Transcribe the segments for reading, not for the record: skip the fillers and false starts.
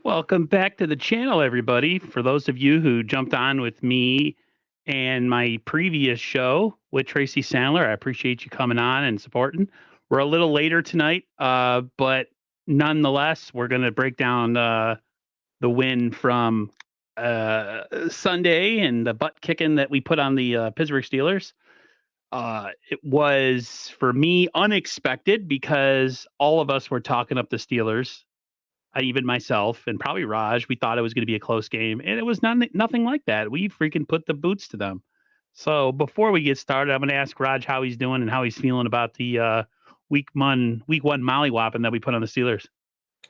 Welcome back to the channel, everybody. For those of you who jumped on with me and my previous show with Tracy Sandler, I appreciate you coming on and supporting. We're a little later tonight, but nonetheless, we're going to break down the win from Sunday and the butt kicking that we put on the Pittsburgh Steelers. It was, for me, unexpected because all of us were talking up the Steelers, even myself and probably Raj. We thought it was going to be a close game, and it was nothing like that. We freaking put the boots to them. So before we get started, I'm going to ask Raj how he's doing and how he's feeling about the week one mollywhopping that we put on the Steelers.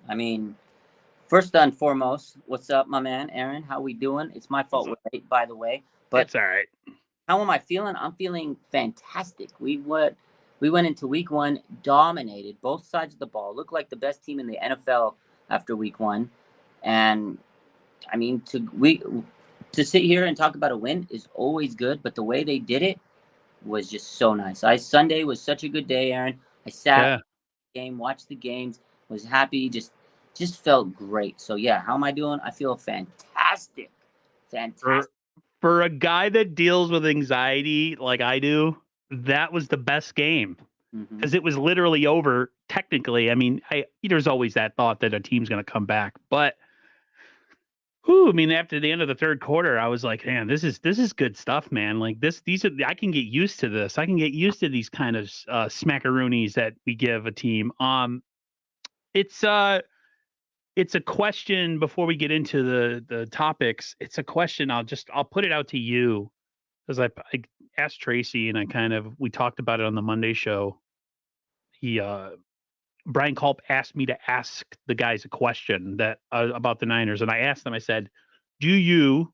I mean, first and foremost, what's up, my man, Aaron? How we doing? It's my fault we're late, by the way. But that's all right. How am I feeling? I'm feeling fantastic. We went into week one, dominated both sides of the ball, looked like the best team in the NFL after week one. And I mean, to sit here and talk about a win is always good, but the way they did it was just so nice. Sunday was such a good day, Aaron. I sat game, watched the games, was happy, just felt great. So yeah, how am I doing? I feel fantastic. For a guy that deals with anxiety like I do, that was the best game because it was literally over. Technically, I mean, there's always that thought that a team's going to come back, but I mean, after the end of the third quarter, I was like, man, this is good stuff, man. Like I can get used to this. I can get used to these kind of smackaroonies that we give a team. It's a question before we get into the topics. It's a question. I'll put it out to you because I asked Tracy and we talked about it on the Monday show. Brian Culp asked me to ask the guys a question that about the Niners, and I asked them. I said, "Do you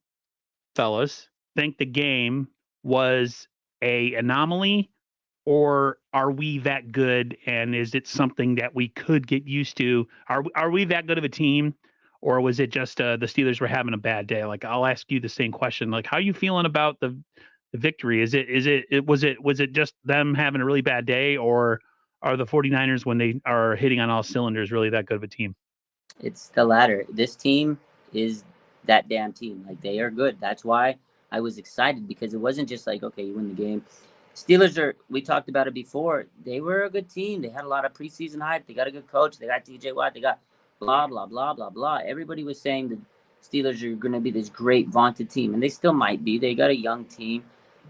fellas think the game was a anomaly, or are we that good? And is it something that we could get used to? Are we that good of a team, or was it just the Steelers were having a bad day?" Like, I'll ask you the same question. Like, how are you feeling about the victory? Was it just them having a really bad day, or are the 49ers, when they are hitting on all cylinders, really that good of a team? It's the latter. This team is that damn team. Like, they are good. That's why I was excited, because it wasn't just like, okay, you win the game. Steelers we talked about it before. They were a good team. They had a lot of preseason hype. They got a good coach. They got TJ Watt. They got blah, blah, blah, blah, blah. Everybody was saying the Steelers are going to be this great, vaunted team, and they still might be. They got a young team.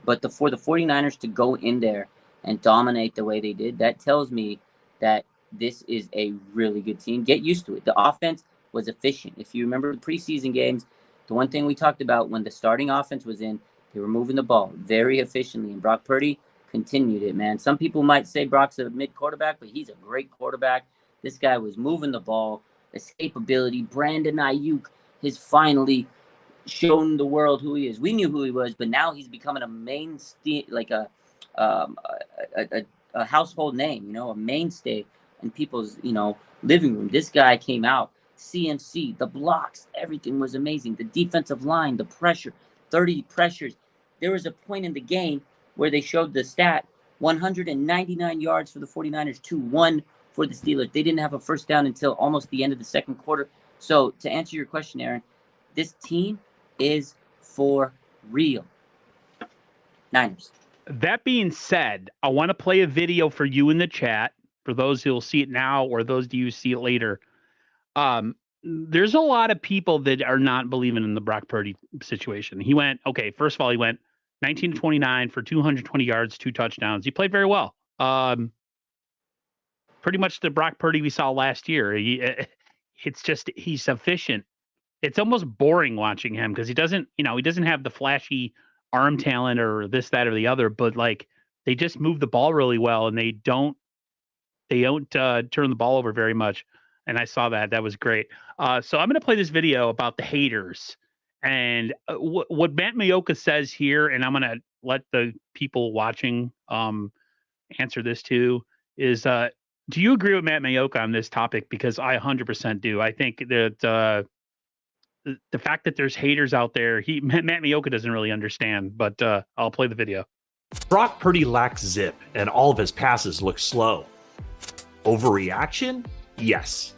But for the 49ers to go in there and dominate the way they did, that tells me that this is a really good team. Get used to it. The offense was efficient. If you remember the preseason games, the one thing we talked about, when the starting offense was in, they were moving the ball very efficiently, and Brock Purdy continued it, man. Some people might say Brock's a mid-quarterback, but he's a great quarterback. This guy was moving the ball, escapability. Brandon Ayuk has finally shown the world who he is. We knew who he was, but now he's becoming a mainstay, like a household name, a mainstay in people's, living room. This guy came out, CMC, the blocks, everything was amazing. The defensive line, the pressure, 30 pressures. There was a point in the game where they showed the stat, 199 yards for the 49ers to 1 for the Steelers. They didn't have a first down until almost the end of the second quarter. So to answer your question, Aaron, this team is for real. Niners. That being said, I want to play a video for you in the chat, for those who will see it now or those who see it later. There's a lot of people that are not believing in the Brock Purdy situation. First of all, he went 19-29 for 220 yards, 2 touchdowns. He played very well. Pretty much the Brock Purdy we saw last year. It's just, he's efficient. It's almost boring watching him because he doesn't have the flashy arm talent or this, that, or the other, but like, they just move the ball really well, and they don't turn the ball over very much. And I saw that. That was great. So I'm going to play this video about the haters and what Matt Maiocco says here. And I'm going to let the people watching answer this too. Is do you agree with Matt Maiocco on this topic? Because I 100% do. I think that the fact that there's haters out there, Matt Maiocco doesn't really understand. But I'll play the video. Brock Purdy lacks zip, and all of his passes look slow. Overreaction? Yes.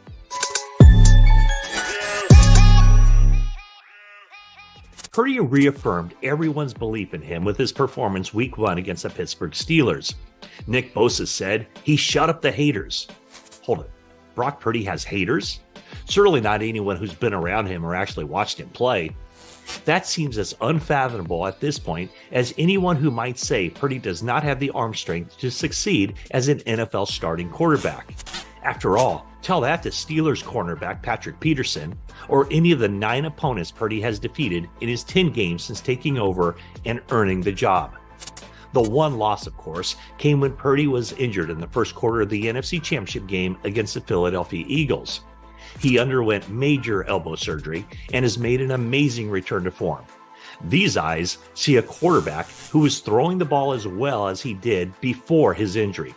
Purdy reaffirmed everyone's belief in him with his performance week 1 against the Pittsburgh Steelers. Nick Bosa said he shut up the haters. Hold it. Brock Purdy has haters? Certainly not anyone who's been around him or actually watched him play. That seems as unfathomable at this point as anyone who might say Purdy does not have the arm strength to succeed as an NFL starting quarterback. After all, tell that to Steelers cornerback Patrick Peterson or any of the 9 opponents Purdy has defeated in his 10 games since taking over and earning the job. The one loss, of course, came when Purdy was injured in the first quarter of the NFC Championship game against the Philadelphia Eagles. He underwent major elbow surgery and has made an amazing return to form. These eyes see a quarterback who was throwing the ball as well as he did before his injury.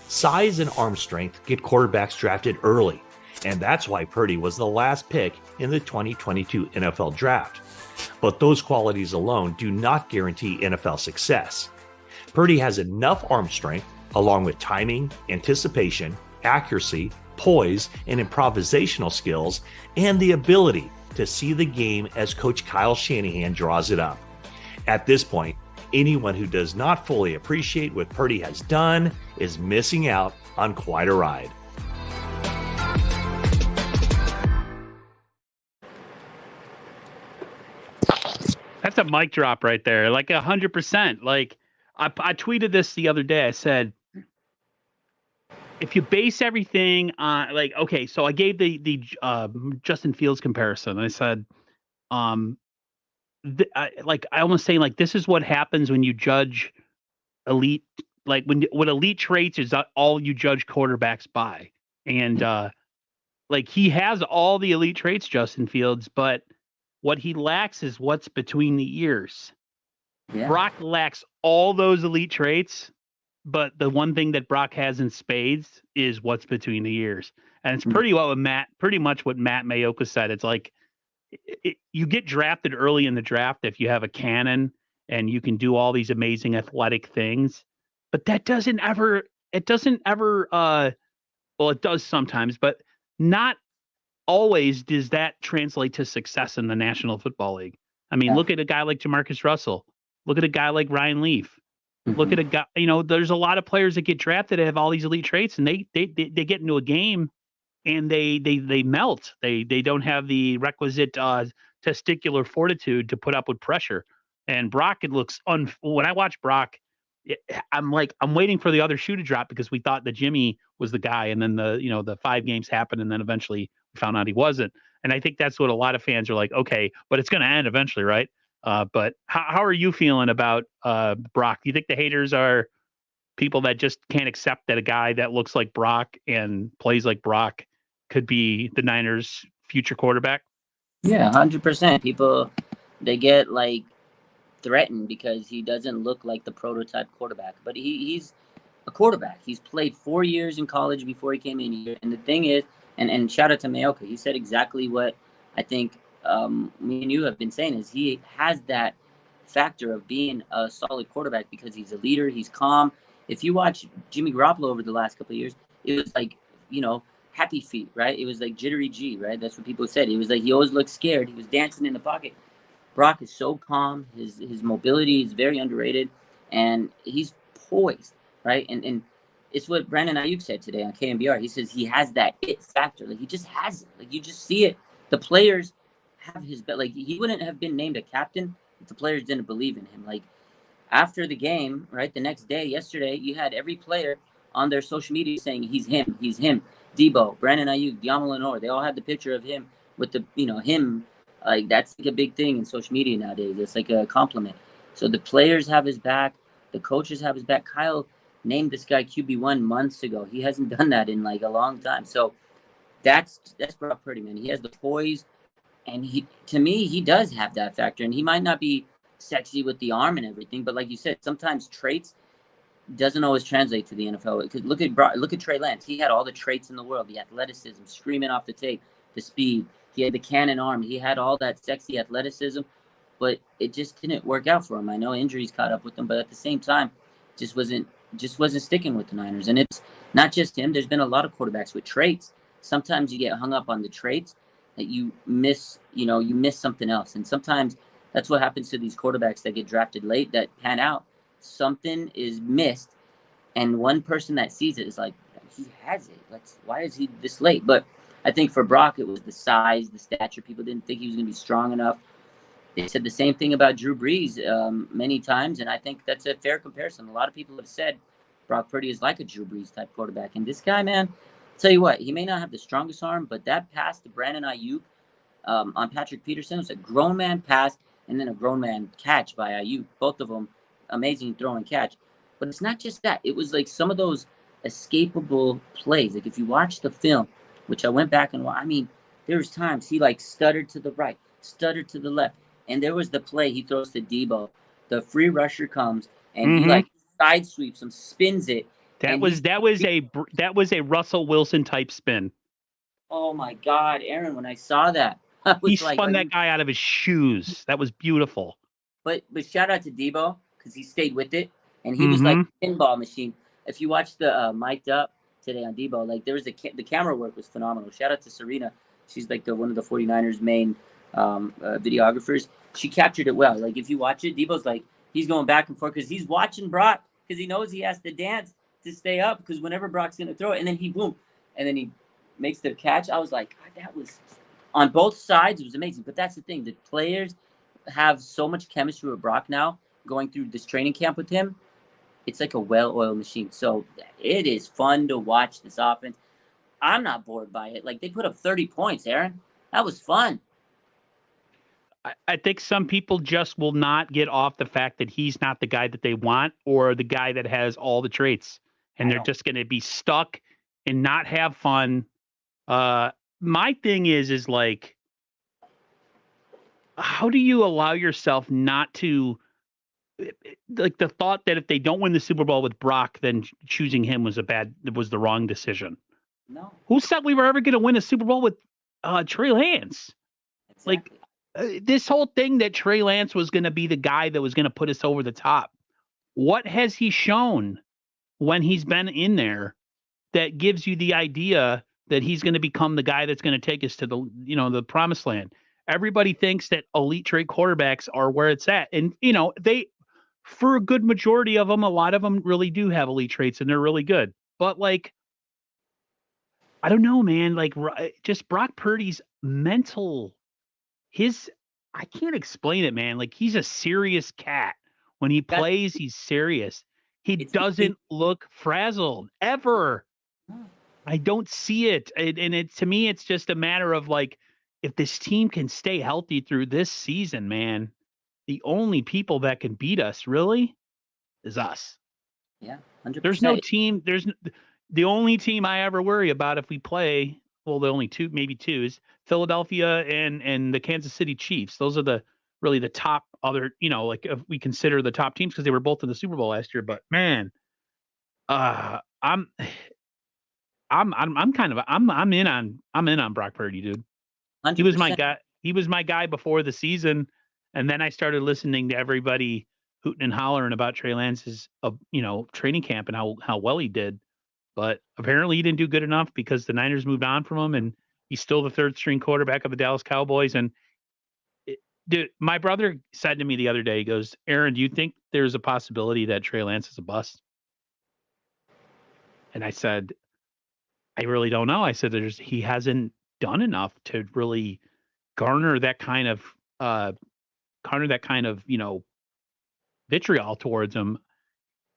Size and arm strength get quarterbacks drafted early, and that's why Purdy was the last pick in the 2022 NFL Draft. But those qualities alone do not guarantee NFL success. Purdy has enough arm strength, along with timing, anticipation, accuracy, poise, and improvisational skills, and the ability to see the game as Coach Kyle Shanahan draws it up. At this point, anyone who does not fully appreciate what Purdy has done is missing out on quite a ride. That's a mic drop right there, like 100%. Like I tweeted this the other day. I said, if you base everything on like, okay, so I gave the Justin Fields comparison. I said, I almost saying like this is what happens when you judge elite, like what elite traits is all you judge quarterbacks by, and like he has all the elite traits, Justin Fields, but what he lacks is what's between the ears. Yeah. Brock lacks all those elite traits, but the one thing that Brock has in spades is what's between the ears. And it's pretty much what Matt Mayoka said. It's like you get drafted early in the draft if you have a cannon and you can do all these amazing athletic things. But that doesn't ever, well, it does sometimes, but not always does that translate to success in the National Football League. I mean, Look at a guy like Jamarcus Russell. Look at a guy like Ryan Leaf. Look at a guy, there's a lot of players that get drafted that have all these elite traits, and they get into a game and they melt. They don't have the requisite testicular fortitude to put up with pressure. And Brock, it looks when I watch Brock, I'm waiting for the other shoe to drop because we thought that Jimmy was the guy, and then the 5 games happened, and then eventually we found out he wasn't. And I think that's what a lot of fans are like, okay, but it's going to end eventually, right? But how are you feeling about Brock? Do you think the haters are people that just can't accept that a guy that looks like Brock and plays like Brock could be the Niners' future quarterback? Yeah, 100%. People, they get like threatened because he doesn't look like the prototype quarterback. But he's a quarterback. He's played 4 years in college before he came in here. And the thing is, and shout out to Mayoka, he said exactly what I think me and you have been saying is he has that factor of being a solid quarterback because he's a leader, he's calm. If you watch Jimmy Garoppolo over the last couple of years, it was like, happy feet, right? It was like jittery G, right? That's what people said. It was like he always looked scared. He was dancing in the pocket. Brock is so calm. His mobility is very underrated, and he's poised, right? And it's what Brandon Ayuk said today on KNBR. He says he has that it factor. Like he just has it. Like you just see it. The players have his bet. Like he wouldn't have been named a captain if the players didn't believe in him. Like after the game, right, the next day, yesterday, you had every player on their social media saying he's him. Debo, Brandon Ayuk, Diamo Lenore. They all had the picture of him with the him. Like that's like a big thing in social media nowadays. It's like a compliment. So the players have his back. The coaches have his back. Kyle named this guy QB1 months ago. He hasn't done that in like a long time. So that's Brock Purdy, man. He has the poise. And to me, he does have that factor. And he might not be sexy with the arm and everything, but like you said, sometimes traits doesn't always translate to the NFL. Because look at Trey Lance. He had all the traits in the world: the athleticism, screaming off the tape, the speed. He had the cannon arm. He had all that sexy athleticism, but it just didn't work out for him. I know injuries caught up with him, but at the same time, just wasn't sticking with the Niners. And it's not just him. There's been a lot of quarterbacks with traits. Sometimes you get hung up on the traits that you miss something else. And sometimes That's what happens to these quarterbacks that get drafted late that pan out. Something is missed, and one person that sees it is like, he has it. Why is he this late? But I think for Brock, it was the size, the stature. People didn't think he was going to be strong enough. They said the same thing about Drew Brees many times, and I think that's a fair comparison. A lot of people have said Brock Purdy is like a Drew Brees type quarterback, and this guy, man, I'll tell you what, he may not have the strongest arm, but that pass to Brandon Ayuk on Patrick Peterson was a grown man pass and then a grown man catch by Ayuk. Both of them amazing throw and catch. But it's not just that. It was like some of those escapable plays. Like if you watch the film, which I went back and watched, I mean, there's times he like stuttered to the right, stuttered to the left. And there was the play he throws to Debo. The free rusher comes and he like side sweeps him, spins it. That was a Russell Wilson type spin. Oh my God, Aaron! When I saw that, I was He like, spun that guy out of his shoes. That was beautiful. But shout out to Debo because he stayed with it and he was like a pinball machine. If you watch the mic'd up today on Debo, like there was the camera work was phenomenal. Shout out to Serena. She's like one of the 49ers main videographers. She captured it well. Like if you watch it, Debo's like he's going back and forth because he's watching Brock because he knows he has to dance to stay up because whenever Brock's gonna throw it, and then he makes the catch. I was like, God, that was on both sides. It was amazing. But that's the thing. The players have so much chemistry with Brock now going through this training camp with him. It's like a well-oiled machine. So it is fun to watch this offense. I'm not bored by it. Like they put up 30 points, Aaron. That was fun. I think some people just will not get off the fact that he's not the guy that they want or the guy that has all the traits. And they're just going to be stuck and not have fun. My thing is like, how do you allow yourself not to, like the thought that if they don't win the Super Bowl with Brock, then choosing him was the wrong decision. No. Who said we were ever going to win a Super Bowl with Trey Lance? Exactly. Like this whole thing that Trey Lance was going to be the guy that was going to put us over the top. What has he shown when he's been in there that gives you the idea that he's going to become the guy that's going to take us to the promised land? Everybody thinks that elite trait quarterbacks are where it's at. And, for a good majority of them, a lot of them really do have elite traits and they're really good. But like, I don't know, man, like just Brock Purdy's mental, I can't explain it, man. Like he's a serious cat. When he plays, he's serious. He doesn't look frazzled ever. I don't see it. And to me, it's just a matter of like, if this team can stay healthy through this season, man, the only people that can beat us really is us. Yeah, 100%. There's no team. The only team I ever worry about if we play, well, the only maybe two is Philadelphia and the Kansas City Chiefs. Those are really the top other, like if we consider the top teams because they were both in the Super Bowl last year. But man, I'm in on Brock Purdy, dude. 100%. He was my guy. He was my guy before the season, and then I started listening to everybody hooting and hollering about Trey Lance's, training camp and how well he did. But apparently, he didn't do good enough because the Niners moved on from him, and he's still the third string quarterback of the Dallas Cowboys. And dude, my brother said to me the other day, he goes, "Aaron, do you think there's a possibility that Trey Lance is a bust?" And I said, I really don't know. I said, he hasn't done enough to really garner that kind of vitriol towards him.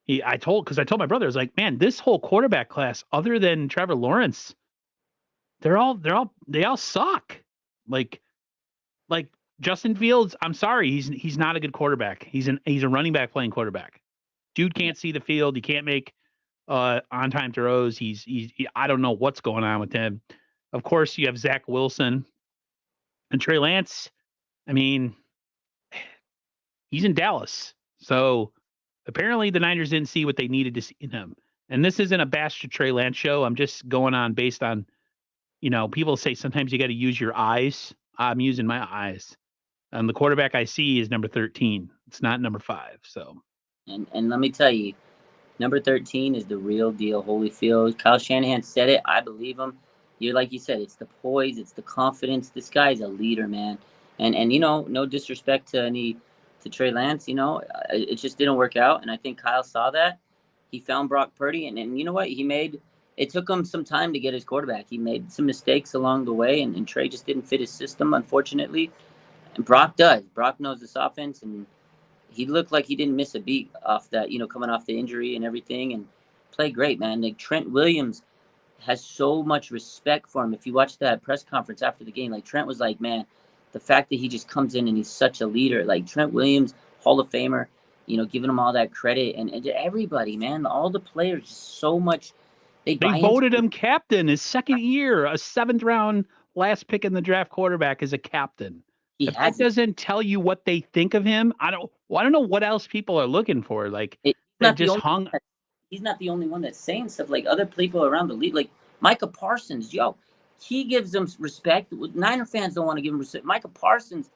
I told my brother, I was like, man, this whole quarterback class, other than Trevor Lawrence, they all suck. Like Justin Fields, I'm sorry, he's not a good quarterback. He's a running back playing quarterback. Dude can't see the field. He can't make on-time throws. I don't know what's going on with him. Of course, you have Zach Wilson and Trey Lance. I mean, he's in Dallas. So apparently the Niners didn't see what they needed to see in him. And this isn't a bash to Trey Lance show. I'm just going on based on, people say sometimes you got to use your eyes. I'm using my eyes. And the quarterback I see is number 13. It's not number 5. So. And let me tell you, number 13 is the real deal, Holyfield. Kyle Shanahan said it. I believe him. Like you said, it's the poise, it's the confidence. This guy is a leader, man. And no disrespect to Trey Lance, it just didn't work out. And I think Kyle saw that. He found Brock Purdy, and you know what? It took him some time to get his quarterback. He made some mistakes along the way, and Trey just didn't fit his system, unfortunately. And Brock does. Brock knows this offense, and he looked like he didn't miss a beat off that, coming off the injury and everything, and played great, man. Like Trent Williams has so much respect for him. If you watch that press conference after the game, like Trent was like, man, the fact that he just comes in and he's such a leader, like Trent Williams, Hall of Famer, giving him all that credit, and everybody, man, all the players, just so much. They voted him captain his second year, a 7th round last pick in the draft quarterback as a captain. If that doesn't tell you what they think of him, I don't know what else people are looking for. Like he's not the only one that's saying stuff. Like other people around the league, like Micah Parsons, he gives them respect. Niner fans don't want to give him respect. Micah Parsons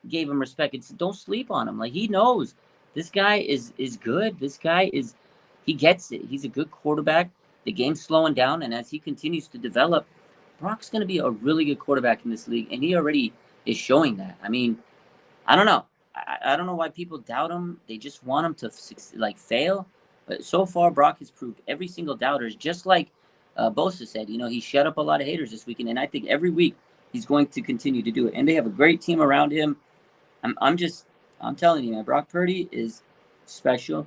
gave him respect. Don't sleep on him. Like he knows this guy is good. This guy he gets it. He's a good quarterback. The game's slowing down, and as he continues to develop, Brock's going to be a really good quarterback in this league, and he already is showing that. I mean, I don't know. I don't know why people doubt him. They just want him to fail. But so far, Brock has proved every single doubter is just like Bosa said. He shut up a lot of haters this weekend, and I think every week he's going to continue to do it. And they have a great team around him. I'm telling you, man, Brock Purdy is special,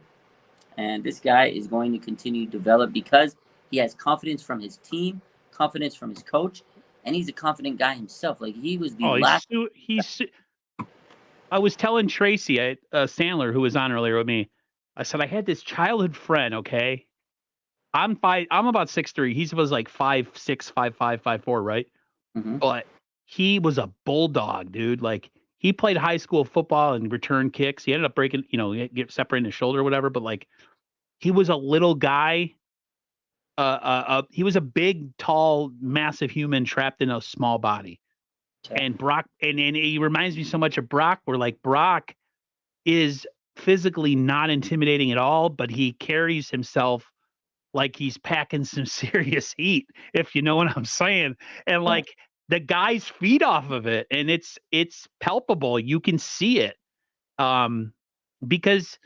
and this guy is going to continue to develop because he has confidence from his team, confidence from his coach, and he's a confident guy himself. Like he was the last. I was telling Tracy Sandler, who was on earlier with me, I said I had this childhood friend. Okay, I'm about 6'3". He was like 5'6", 5'5", 5'4", right? Mm-hmm. But he was a bulldog, dude. Like he played high school football and return kicks. He ended up breaking, get separating his shoulder or whatever. But like he was a little guy. He was a big, tall, massive human trapped in a small body. Okay. And Brock, and he reminds me so much of Brock, where like Brock is physically not intimidating at all, but he carries himself like he's packing some serious heat, if you know what I'm saying. And like the guys feed off of it, and it's palpable. You can see it. Because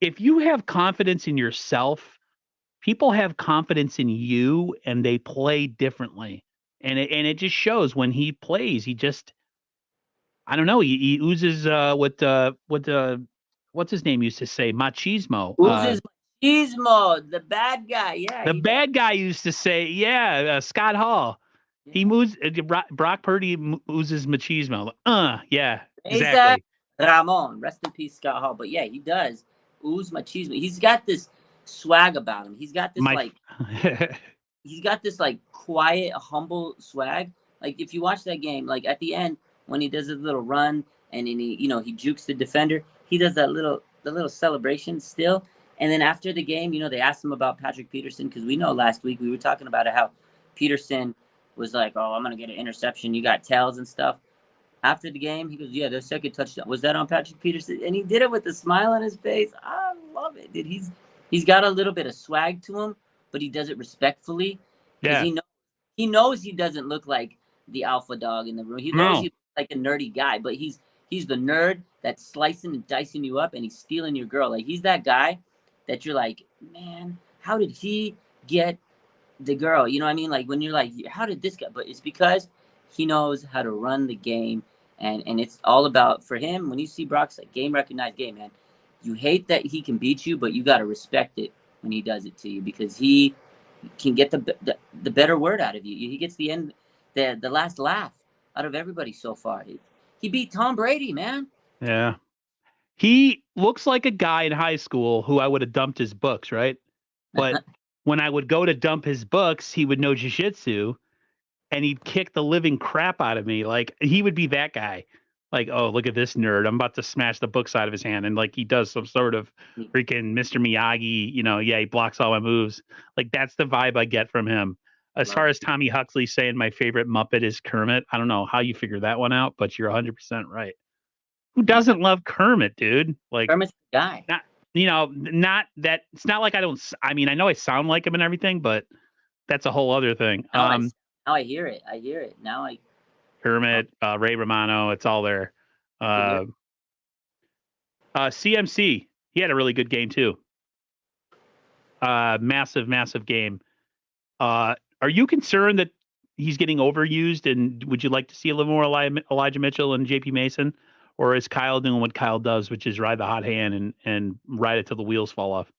if you have confidence in yourself, people have confidence in you, and they play differently. And it just shows when he plays. He just, I don't know. He oozes what's his name used to say, machismo. Oozes machismo, the bad guy. Yeah, the bad guy used to say, Scott Hall. Yeah. He moves. Brock Purdy oozes machismo. Yeah, exactly. Ramon, rest in peace, Scott Hall. But yeah, he does ooze machismo. He's got this swag about him. He's got this he's got this like quiet, humble swag. Like if you watch that game, like at the end when he does his little run and then he jukes the defender, he does the little celebration still. And then after the game, they asked him about Patrick Peterson, because we know last week we were talking about how Peterson was like, oh, I'm gonna get an interception. You got tails and stuff. After the game, he goes, yeah, the second touchdown was that on Patrick Peterson, and he did it with a smile on his face. I love it, dude. He's got a little bit of swag to him, but he does it respectfully. Yeah. He knows he doesn't look like the alpha dog in the room. He knows he's like a nerdy guy, but he's the nerd that's slicing and dicing you up, and he's stealing your girl. Like he's that guy that you're like, man, how did he get the girl? You know what I mean? Like when you're like, how did this guy? But it's because he knows how to run the game, and it's all about, for him, when you see Brock's like game recognized game, man. You hate that he can beat you, but you got to respect it when he does it to you, because he can get the better word out of you. He gets the last laugh out of everybody so far. He beat Tom Brady, man. Yeah. He looks like a guy in high school who I would have dumped his books, right? But when I would go to dump his books, he would know jiu-jitsu, and he'd kick the living crap out of me. Like he would be that guy. Like, oh, look at this nerd. I'm about to smash the books out of his hand. And like he does some sort of freaking Mr. Miyagi, he blocks all my moves. Like that's the vibe I get from him. As far as Tommy Huxley saying my favorite Muppet is Kermit, I don't know how you figure that one out, but you're 100% right. Who doesn't love Kermit, dude? Like Kermit's the guy. Not that it's not like I don't. I mean, I know I sound like him and everything, but that's a whole other thing. Now I hear it. Now Kermit, Ray Romano, it's all there. CMC, he had a really good game too. Massive game. Are you concerned that he's getting overused, and would you like to see a little more Elijah Mitchell and JP Mason? Or is Kyle doing what Kyle does, which is ride the hot hand and ride it till the wheels fall off?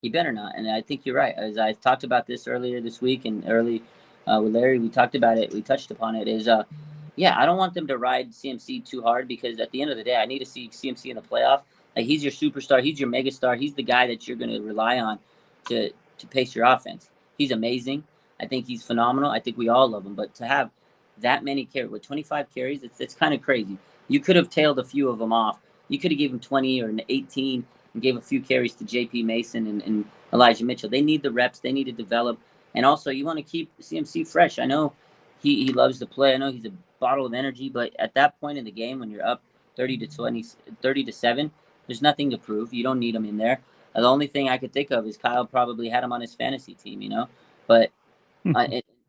He better not. And I think you're right. As I talked about this earlier this week and early with Larry, we talked about it. We touched upon it. I don't want them to ride CMC too hard, because at the end of the day, I need to see CMC in the playoff. Like, he's your superstar. He's your megastar. He's the guy that you're going to rely on to pace your offense. He's amazing. I think he's phenomenal. I think we all love him. But to have that many carries, with 25 carries, it's kind of crazy. You could have tailed a few of them off. You could have given 20 or 18 and gave a few carries to JP Mason and Elijah Mitchell. They need the reps. They need to develop. And also, you want to keep CMC fresh. I know he loves to play. I know he's a bottle of energy. But at that point in the game, when you're up 30-7, there's nothing to prove. You don't need him in there. The only thing I could think of is Kyle probably had him on his fantasy team, But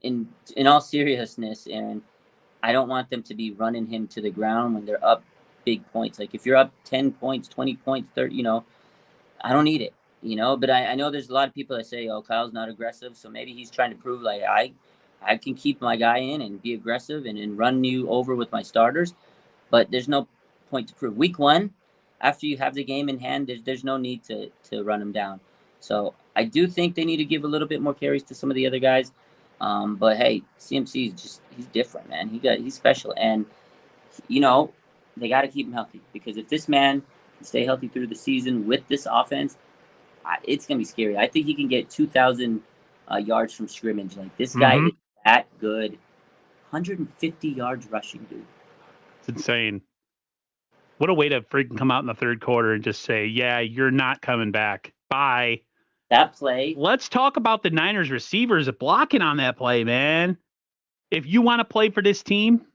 in all seriousness, Aaron, I don't want them to be running him to the ground when they're up big points. Like, if you're up 10 points, 20 points, 30, I don't need it, But I know there's a lot of people that say, oh, Kyle's not aggressive. So maybe he's trying to prove, like, I can keep my guy in and be aggressive and run you over with my starters. But there's no point to prove. Week 1, after you have the game in hand, there's no need to run him down. So I do think they need to give a little bit more carries to some of the other guys. But hey, CMC is he's different, man. He's special. And, they got to keep him healthy, because if this man can stay healthy through the season with this offense, it's going to be scary. I think he can get 2,000 yards from scrimmage. Like, this guy is that good. 150 yards rushing, dude. It's insane. What a way to freaking come out in the third quarter and just say, yeah, you're not coming back. Bye. That play. Let's talk about the Niners receivers blocking on that play, man. If you want to play for this team,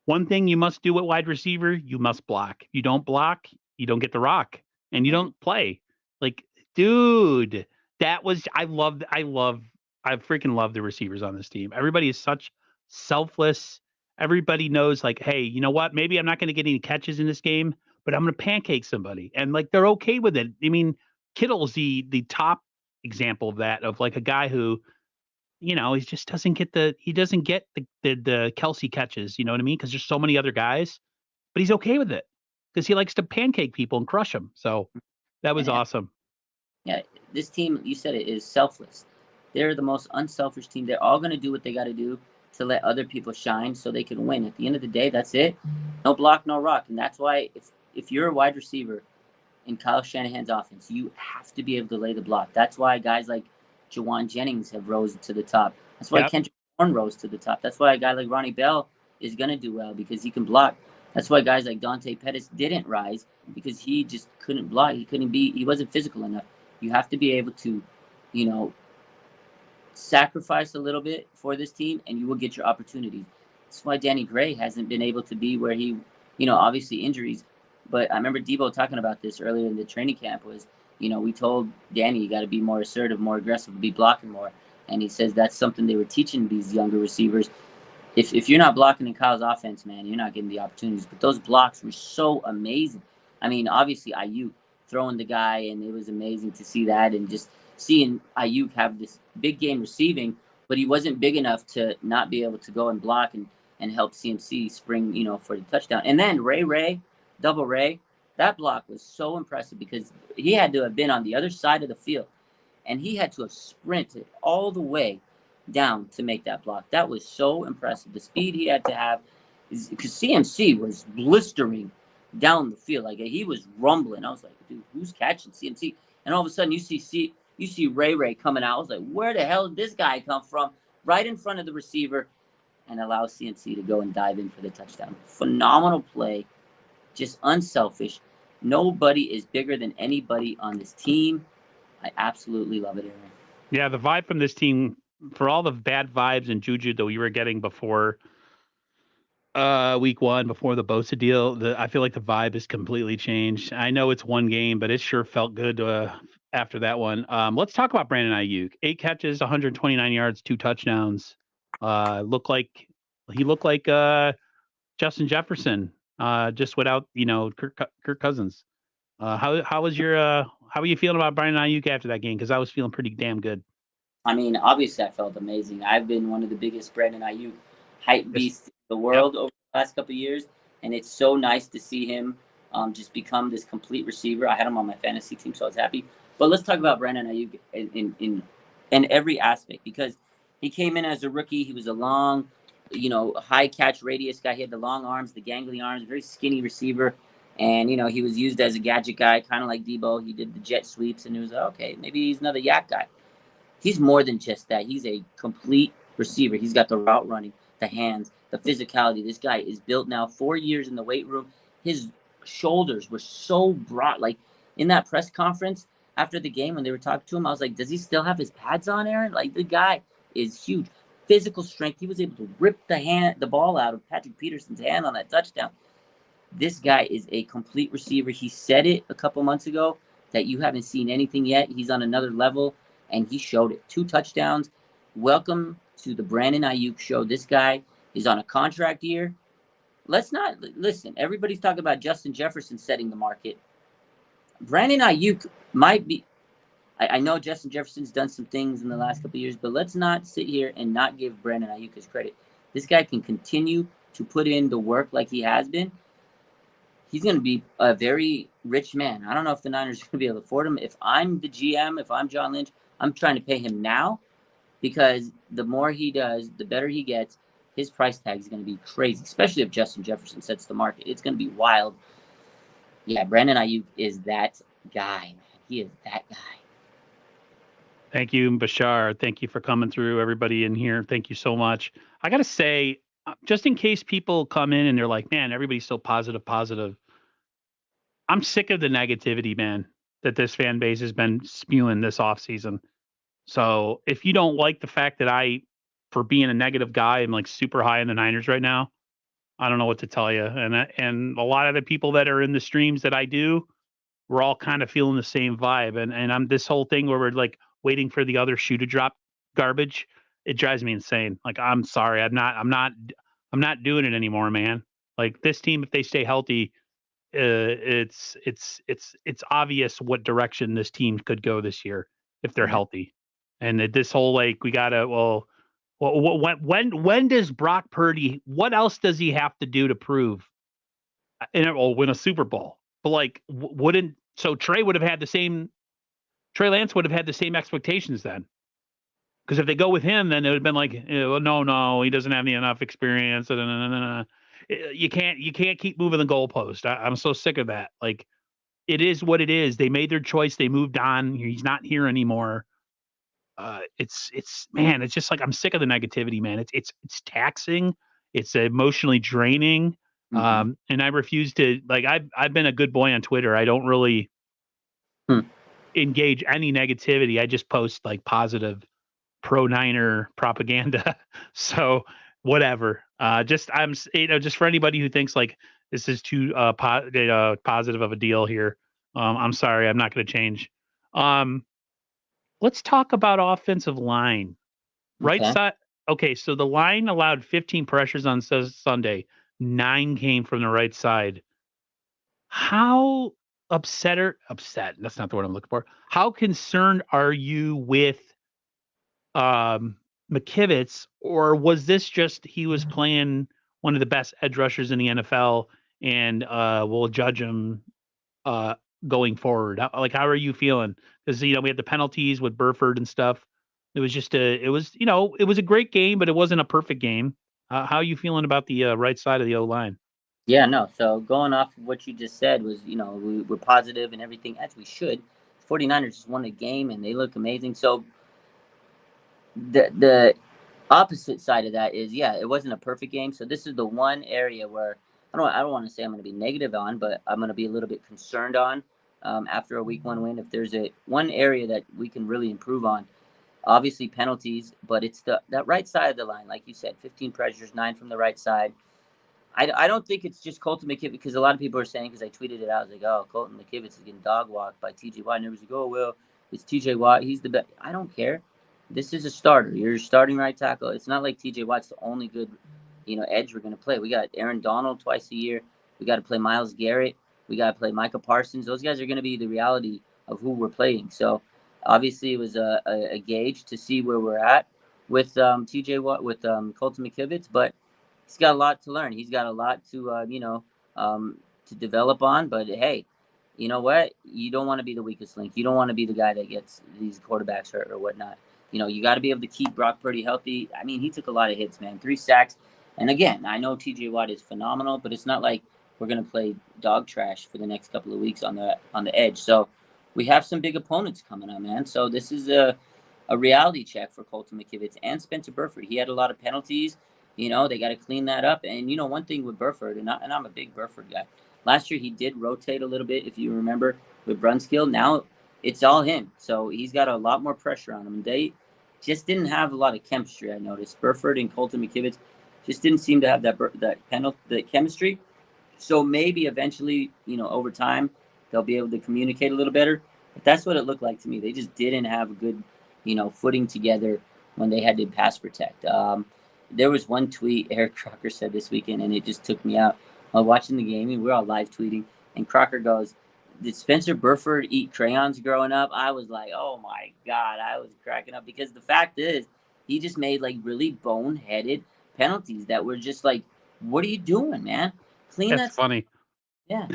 one thing you must do at wide receiver, you must block. You don't block, you don't get the rock, and you don't play. Like, dude, I freaking love the receivers on this team. Everybody is such selfless. Everybody knows, like, hey, you know what? Maybe I'm not going to get any catches in this game, but I'm going to pancake somebody. And, like, they're okay with it. I mean, Kittle's the top example of that, of like a guy who, he just doesn't get the Kelce catches, you know what I mean? Because there's so many other guys, but he's okay with it because he likes to pancake people and crush them. So that was awesome. Yeah, this team, you said it, is selfless. They're the most unselfish team. They're all going to do what they got to do to let other people shine so they can win. At the end of the day, that's it. No block, no rock. And that's why if you're a wide receiver in Kyle Shanahan's offense, you have to be able to lay the block. That's why guys like Jawan Jennings have rose to the top. That's why Kendrick Bourne rose to the top. That's why a guy like Ronnie Bell is going to do well, because he can block. That's why guys like Dante Pettis didn't rise, because he just couldn't block. He wasn't physical enough. You have to be able to, sacrifice a little bit for this team, and you will get your opportunities. That's why Danny Gray hasn't been able to be where he, obviously injuries. But I remember Debo talking about this earlier in the training camp was, we told Danny, you got to be more assertive, more aggressive, be blocking more. And he says that's something they were teaching these younger receivers. If you're not blocking in Kyle's offense, man, you're not getting the opportunities. But those blocks were so amazing. I mean, obviously, Ayuk throwing the guy, and it was amazing to see that, and just seeing Ayuk have this big game receiving, but he wasn't big enough to not be able to go and block and help CMC spring, for the touchdown. And then Double Ray, that block was so impressive, because he had to have been on the other side of the field, and he had to have sprinted all the way down to make that block. That was so impressive. The speed he had to have, because CMC was blistering down the field. Like, he was rumbling. I was like, dude, who's catching CMC? And all of a sudden you see Ray coming out. I was like, where the hell did this guy come from? Right in front of the receiver, and allow CMC to go and dive in for the touchdown. Phenomenal play. Just unselfish. Nobody is bigger than anybody on this team. I absolutely love it, Aaron. Yeah, the vibe from this team, for all the bad vibes and juju that we were getting before week 1, before the Bosa deal, I feel like the vibe has completely changed. I know it's one game, but it sure felt good after that one. Let's talk about Brandon Ayuk. 8 catches, 129 yards, 2 touchdowns. Looked like He looked like Justin Jefferson, just without Kirk Cousins. How was your how are you feeling about Brandon Ayuk after that game? Because I was feeling pretty damn good. I mean, obviously, I felt amazing. I've been one of the biggest Brandon Ayuk hype beasts in the world over the last couple of years, and it's so nice to see him just become this complete receiver. I had him on my fantasy team, so I was happy. But let's talk about Brandon Ayuk in every aspect, because he came in as a rookie. He was a long, high catch radius guy. He had the long arms, the gangly arms, very skinny receiver. And, he was used as a gadget guy, kind of like Debo. He did the jet sweeps, and it was, okay, maybe he's another yak guy. He's more than just that. He's a complete receiver. He's got the route running, the hands, the physicality. This guy is built now 4 years in the weight room. His shoulders were so broad. Like in that press conference after the game when they were talking to him, I was like, does he still have his pads on, Aaron? Like, the guy is huge. Physical strength. He was able to rip the ball out of Patrick Peterson's hand on that touchdown. This guy is a complete receiver. He said it a couple months ago that you haven't seen anything yet. He's on another level. And he showed it. 2 touchdowns. Welcome to the Brandon Ayuk show. This guy is on a contract year. Let's not listen. Everybody's talking about Justin Jefferson setting the market. Brandon Ayuk might be. I know Justin Jefferson's done some things in the last couple of years, but let's not sit here and not give Brandon Ayuk his credit. This guy can continue to put in the work like he has been. He's going to be a very rich man. I don't know if the Niners are going to be able to afford him. If I'm the GM, if I'm John Lynch, I'm trying to pay him now, because the more he does, the better he gets. His price tag is going to be crazy, especially if Justin Jefferson sets the market. It's going to be wild. Yeah, Brandon Ayuk is that guy, man. He is that guy. Thank you, Bashar. Thank you for coming through, everybody in here. Thank you so much. I got to say, just in case people come in and they're like, man, everybody's so positive. I'm sick of the negativity, man, that this fan base has been spewing this offseason. So if you don't like the fact that for being a negative guy, I'm like super high in the Niners right now, I don't know what to tell you. And a lot of the people that are in the streams that I do, we're all kind of feeling the same vibe. And I'm this whole thing where we're like waiting for the other shoe to drop garbage. It drives me insane. Like, I'm sorry. I'm not doing it anymore, man. Like, this team, if they stay healthy, it's obvious what direction this team could go this year if they're healthy. And this whole, like, we gotta, when does Brock Purdy, what else does he have to do to prove and it will win a Super Bowl? But like, Trey Lance would have had the same expectations then. Because if they go with him, then it would have been like, no, he doesn't have enough experience. You can't keep moving the goalpost. I'm so sick of that. Like, it is what it is. They made their choice. They moved on. He's not here anymore. It's just like, I'm sick of the negativity, man. It's taxing. It's emotionally draining. And I refuse to, like, I've been a good boy on Twitter. I don't really engage any negativity. I just post like positive pro Niner propaganda. So whatever. Just for anybody who thinks like this is too positive of a deal here. I'm sorry. I'm not going to change. Let's talk about offensive line. Right side. Okay, so the line allowed 15 pressures on Sunday. 9 came from the right side. How upset? That's not the word I'm looking for. How concerned are you with McKivitz, or was this just he was playing one of the best edge rushers in the NFL, and we'll judge him going forward? How are you feeling? Because we had the penalties with Burford and stuff. It was just it was a great game, but it wasn't a perfect game. How are you feeling about the right side of the O-line? Yeah, no. So going off of what you just said was, we're positive and everything, as we should. 49ers just won the game and they look amazing. So the opposite side of that is, it wasn't a perfect game. So this is the one area where I don't want to say I'm going to be negative on, but I'm going to be a little bit concerned on after a week 1 win. If there's one area that we can really improve on, obviously penalties, but it's that right side of the line. Like you said, 15 pressures, 9 from the right side. I don't think it's just Colton McKivitz, because a lot of people are saying, because I tweeted it out, I was like, oh, Colton McKivitz is getting dog walked by TJ Watt. And everyone's like, oh, well, it's TJ Watt. He's the best. I don't care. This is a starter. You're starting right tackle. It's not like TJ Watt's the only good, edge we're going to play. We got Aaron Donald twice a year. We got to play Myles Garrett. We got to play Micah Parsons. Those guys are going to be the reality of who we're playing. So obviously it was a gauge to see where we're at with TJ Watt, with Colton McKivitz, but he's got a lot to learn. He's got a lot to to develop on. But hey, you know what? You don't want to be the weakest link. You don't want to be the guy that gets these quarterbacks hurt or whatnot. You got to be able to keep Brock Purdy healthy. I mean, he took a lot of hits, man. 3 sacks. And again, I know TJ Watt is phenomenal, but it's not like we're going to play dog trash for the next couple of weeks on the edge. So we have some big opponents coming up, man. So this is a reality check for Colton McKivitz and Spencer Burford. He had a lot of penalties. They got to clean that up. And, one thing with Burford, and I'm a big Burford guy. Last year he did rotate a little bit, if you remember, with Brunskill. Now it's all him. So he's got a lot more pressure on him. And they just didn't have a lot of chemistry, I noticed. Burford and Colton McKivitz just didn't seem to have that chemistry. So maybe eventually, over time, they'll be able to communicate a little better. But that's what it looked like to me. They just didn't have a good, footing together when they had to pass protect. There was one tweet Eric Crocker said this weekend, and it just took me out. While watching the game, and we're all live tweeting, and Crocker goes, "Did Spencer Burford eat crayons growing up?" I was like, oh my God, I was cracking up, because the fact is, he just made like really boneheaded penalties that were just like, what are you doing, man? Clean That's funny. Yeah.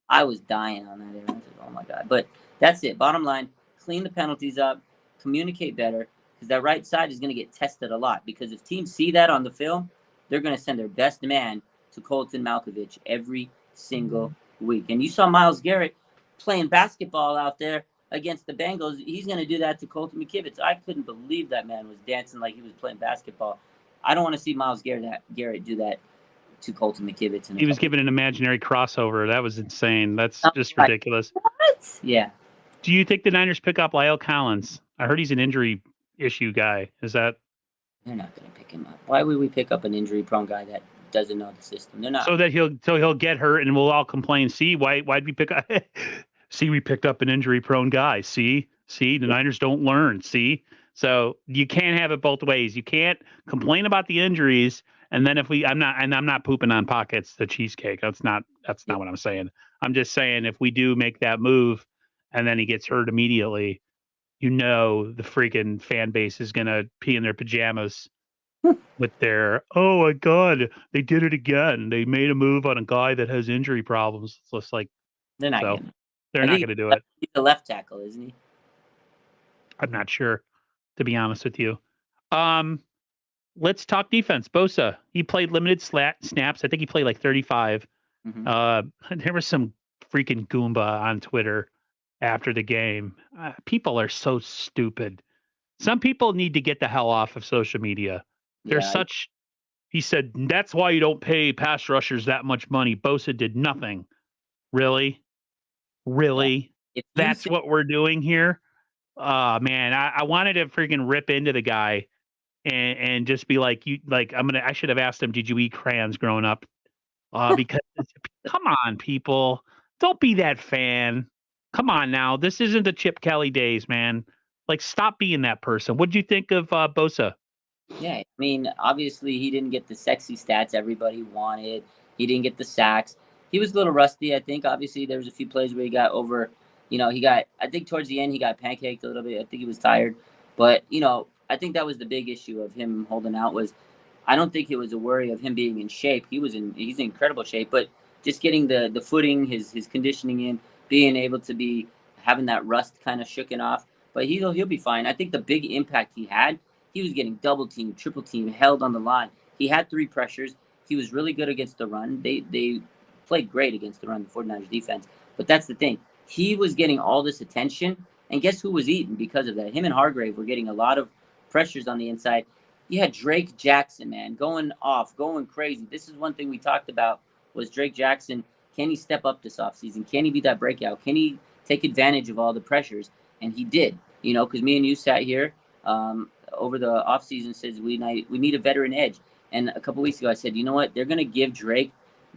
I was dying on that. I was like, oh my God. But that's it. Bottom line, clean the penalties up, communicate better, because that right side is going to get tested a lot. Because if teams see that on the film, they're going to send their best man to Colton Malkovich every single week. And you saw Myles Garrett playing basketball out there against the Bengals. He's going to do that to Colton McKivitz. I couldn't believe that man was dancing like he was playing basketball. I don't want to see Myles Garrett do that to Colton McKivitz. He was given an imaginary crossover. That was insane. That's just ridiculous. What? Yeah. Do you think the Niners pick up La'el Collins? I heard he's an injury issue guy. Is that? They're not going to pick him up. Why would we pick up an injury-prone guy that doesn't know the system? They're not. So that he'll get hurt, and we'll all complain. See, why'd we pick up? See, we picked up an injury-prone guy. See, the Niners don't learn. See, so you can't have it both ways. You can't complain about the injuries, and then I'm not pooping on Pockets, the cheesecake. That's not what I'm saying. I'm just saying if we do make that move, and then he gets hurt immediately, the freaking fan base is gonna pee in their pajamas with their, oh my God, they did it again. They made a move on a guy that has injury problems. It's just like they're not. They're not going to do it. He's a left tackle, isn't he? I'm not sure, to be honest with you. Let's talk defense. Bosa, he played limited snaps. I think he played like 35. Mm-hmm. There was some freaking Goomba on Twitter after the game. People are so stupid. Some people need to get the hell off of social media. They're he said, that's why you don't pay pass rushers that much money. Bosa did nothing. Really? Yeah. That's what we're doing here? Man, I wanted to freaking rip into the guy and just be like, I should have asked him, did you eat crayons growing up? Because come on, people. Don't be that fan. Come on now. This isn't the Chip Kelly days, man. Like, stop being that person. What did you think of Bosa? Yeah, I mean, obviously he didn't get the sexy stats everybody wanted. He didn't get the sacks. He was a little rusty, I think. Obviously, there was a few plays where he got over, I think towards the end he got pancaked a little bit. I think he was tired. But, I think that was the big issue of him holding out was I don't think it was a worry of him being in shape. He's in incredible shape, but just getting the footing, his conditioning in, being able to be having that rust kind of shooken off. But he'll be fine. I think the big impact he had, he was getting double team, triple team, held on the line. He had 3 pressures. He was really good against the run. They played great against the run, the 49ers defense. But that's the thing. He was getting all this attention, and guess who was eating because of that? Him and Hargrave were getting a lot of pressures on the inside. You had Drake Jackson, man, going off, going crazy. This is one thing we talked about was Drake Jackson. Can he step up this offseason? Can he be that breakout? Can he take advantage of all the pressures? And he did, because me and you sat here over the offseason says we need a veteran edge. And a couple weeks ago I said, you know what? They're going to give Drake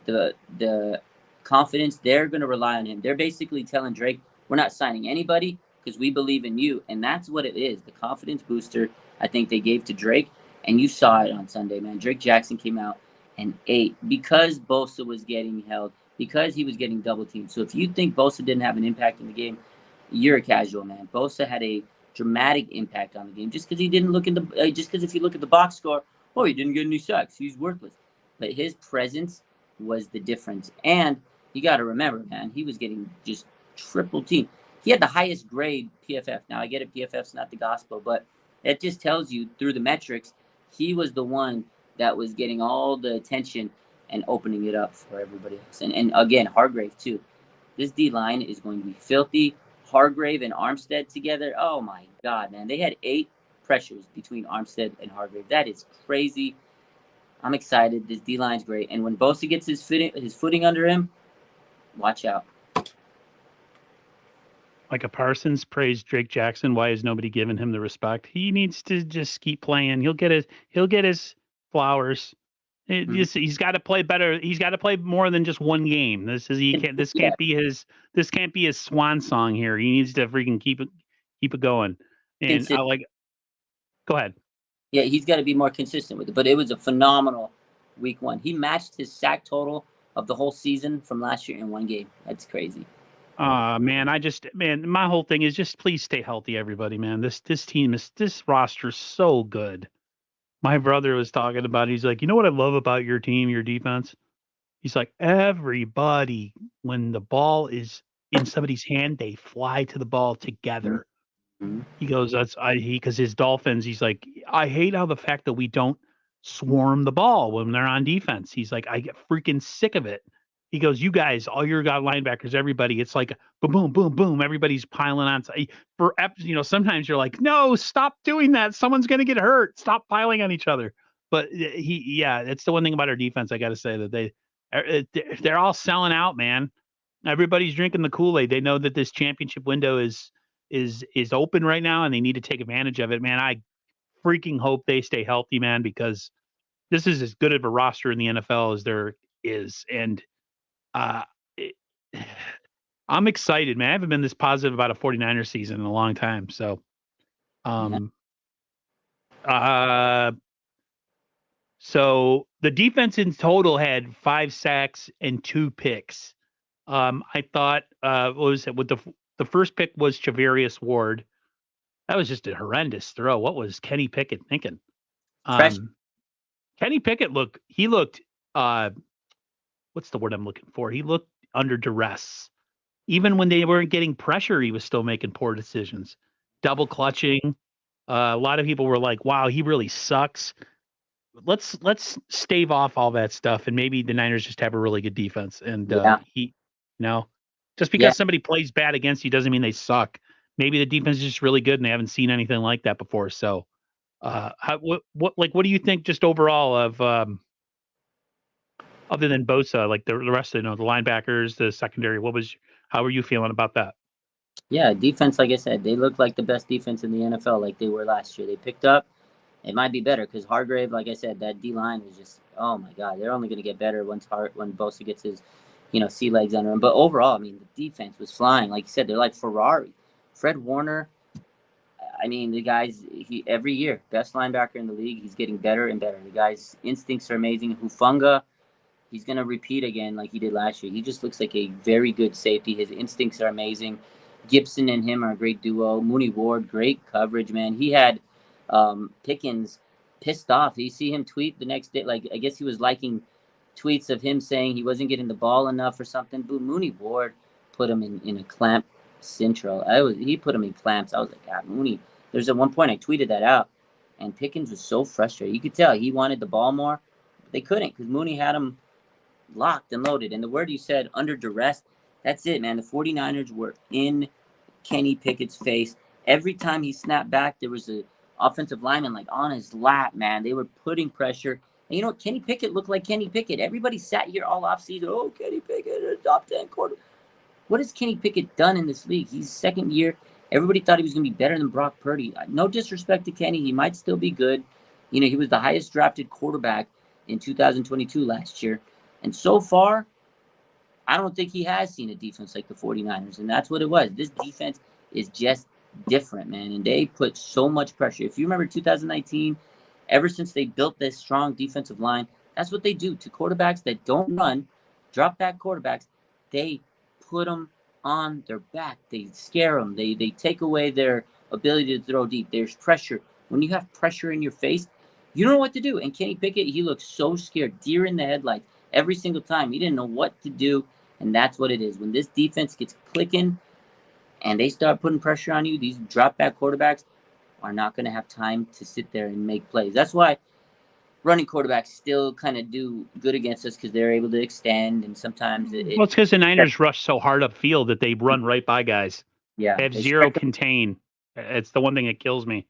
the confidence. They're going to rely on him. They're basically telling Drake, we're not signing anybody because we believe in you. And that's what it is, the confidence booster I think they gave to Drake. And you saw it on Sunday, man. Drake Jackson came out and ate because Bosa was getting held, because he was getting double teamed. So if you think Bosa didn't have an impact in the game, you're a casual, man. Bosa had a dramatic impact on the game just because he didn't look in the just because if you look at the box score, oh, he didn't get any sacks. He's worthless. But his presence was the difference. And you got to remember, man, he was getting just triple team. He had the highest grade PFF. Now I get it, PFF's not the gospel, but it just tells you through the metrics, he was the one that was getting all the attention and opening it up for everybody else. And again, Hargrave too. This D line is going to be filthy. Hargrave and Armstead together. Oh my God, man. They had 8 pressures between Armstead and Hargrave. That is crazy. I'm excited. This D line's great. And when Bosa gets his footing under him, watch out. Micah Parsons praised Drake Jackson. Why is nobody giving him the respect? He needs to just keep playing. He'll get his flowers. He's got to play better. He's got to play more than just one game. This can't be his swan song here. He needs to freaking keep it going. And go ahead. Yeah, he's got to be more consistent with it. But it was a phenomenal week 1. He matched his sack total of the whole season from last year in one game. That's crazy. Man, my whole thing is just please stay healthy, everybody, man. This roster's so good. My brother was talking about it. He's like, you know what I love about your team, your defense? He's like, everybody, when the ball is in somebody's hand, they fly to the ball together. Mm-hmm. He goes, because his Dolphins, he's like, I hate how the fact that we don't swarm the ball when they're on defense. He's like, I get freaking sick of it. He goes, you guys, all your linebackers, everybody, it's like boom, boom, boom, boom. Everybody's piling on. Sometimes you're like, no, stop doing that. Someone's going to get hurt. Stop piling on each other. But it's the one thing about our defense. I got to say that they're all selling out, man. Everybody's drinking the Kool-Aid. They know that this championship window is open right now, and they need to take advantage of it, man. I freaking hope they stay healthy, man, because this is as good of a roster in the NFL as there is. And I'm excited, man. I haven't been this positive about a 49ers season in a long time. So, so the defense in total had 5 sacks and 2 picks. I thought, what was it? With the first pick was Charvarius Ward. That was just a horrendous throw. What was Kenny Pickett thinking? Kenny Pickett looked, what's the word I'm looking for? He looked under duress. Even when they weren't getting pressure, he was still making poor decisions. Double clutching. A lot of people were like, wow, he really sucks. Let's stave off all that stuff, and maybe the Niners just have a really good defense. And just because somebody plays bad against you doesn't mean they suck. Maybe the defense is just really good and they haven't seen anything like that before. So what do you think just overall of other than Bosa, like the rest of the linebackers, the secondary? How were you feeling about that? Yeah, defense, like I said, they look like the best defense in the NFL, like they were last year. They picked up. It might be better because Hargrave, like I said, that D line was just, oh my God, they're only going to get better when Bosa gets his, sea legs under him. But overall, I mean, the defense was flying. Like you said, they're like Ferrari. Fred Warner, I mean, the guy's every year best linebacker in the league. He's getting better and better. The guy's instincts are amazing. Hufanga, he's going to repeat again like he did last year. He just looks like a very good safety. His instincts are amazing. Gibson and him are a great duo. Mooney Ward, great coverage, man. He had Pickens pissed off. You see him tweet the next day. Like, I guess he was liking tweets of him saying he wasn't getting the ball enough or something. But Mooney Ward put him in a clamp central. He put him in clamps. I was like, God, Mooney. There's at one point I tweeted that out, and Pickens was so frustrated. You could tell he wanted the ball more. But they couldn't because Mooney had him locked and loaded. And the word you said, under duress, that's it, man. The 49ers were in Kenny Pickett's face. Every time he snapped back, there was an offensive lineman like on his lap, man. They were putting pressure. And you know what? Kenny Pickett looked like Kenny Pickett. Everybody sat here all offseason. Oh, Kenny Pickett, a top 10 quarter. What has Kenny Pickett done in this league? He's second year. Everybody thought he was going to be better than Brock Purdy. No disrespect to Kenny. He might still be good. He was the highest drafted quarterback in 2022 last year. And so far, I don't think he has seen a defense like the 49ers. And that's what it was. This defense is just different, man. And they put so much pressure. If you remember 2019, ever since they built this strong defensive line, that's what they do to quarterbacks that don't run, drop back quarterbacks. They put them on their back. They scare them. They take away their ability to throw deep. There's pressure. When you have pressure in your face, you don't know what to do. And Kenny Pickett, he looked so scared, deer in the headlights every single time. He didn't know what to do, and that's what it is. When this defense gets clicking and they start putting pressure on you, these drop back quarterbacks are not going to have time to sit there and make plays. That's why running quarterbacks still kind of do good against us, because they're able to extend, and sometimes well, it's because the Niners rush so hard upfield that they run right by guys. Yeah, they have zero contain. It's the one thing that kills me.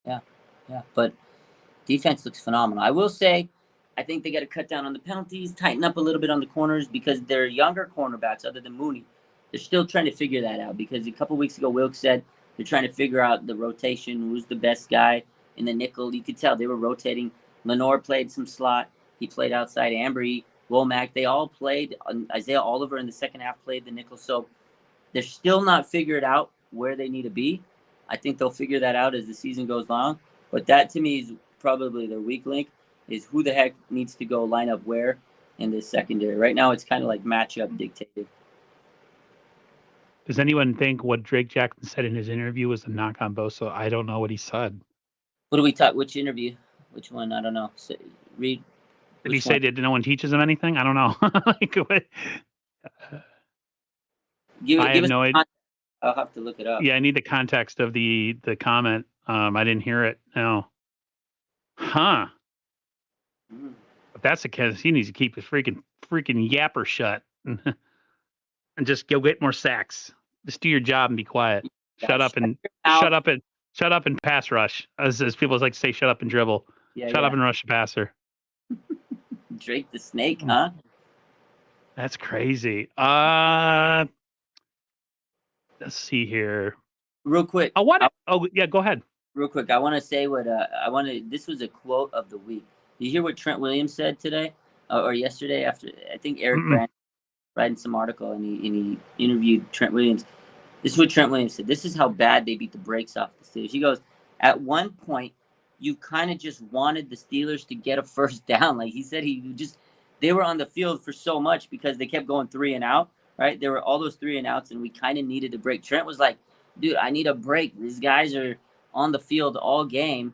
Yeah. But defense looks phenomenal. I will say, I think they got to cut down on the penalties, tighten up a little bit on the corners, because they're younger cornerbacks other than Mooney. They're still trying to figure that out, because a couple weeks ago, Wilkes said they're trying to figure out the rotation, who's the best guy in the nickel. You could tell they were rotating. Lenore played some slot. He played outside. Ambry, Womack, they all played. Isaiah Oliver in the second half played the nickel. So they're still not figured out where they need to be. I think they'll figure that out as the season goes on. But that, to me, is probably their weak link, is who the heck needs to go line up where in this secondary. Right now, it's kind of like matchup dictated. Does anyone think what Drake Jackson said in his interview was a knock on Bosa? I don't know what he said. What do we talk? Which interview? Which one? I don't know. Read. Did he say that no one teaches him anything? I don't know. Like, what? I have no idea. I'll have to look it up. Yeah, I need the context of the comment. I didn't hear it. No. Huh. If that's the case, he needs to keep his freaking yapper shut and just go get more sacks. Just do your job and be quiet. Shut up and pass rush. As people like to say, shut up and dribble. Shut up and rush the passer. Drake the Snake, huh? That's crazy. Let's see here. Real quick. Yeah, go ahead. Real quick, I want to say what this was a quote of the week. Did you hear what Trent Williams said today or yesterday? After I think Eric Brandt writing some article, and he interviewed Trent Williams. This is what Trent Williams said. This is how bad they beat the brakes off the Steelers. He goes, at one point, you kind of just wanted the Steelers to get a first down. Like he said, they were on the field for so much because they kept going 3 and out, right? There were all those 3 and outs, and we kind of needed a break. Trent was like, dude, I need a break. These guys are on the field all game,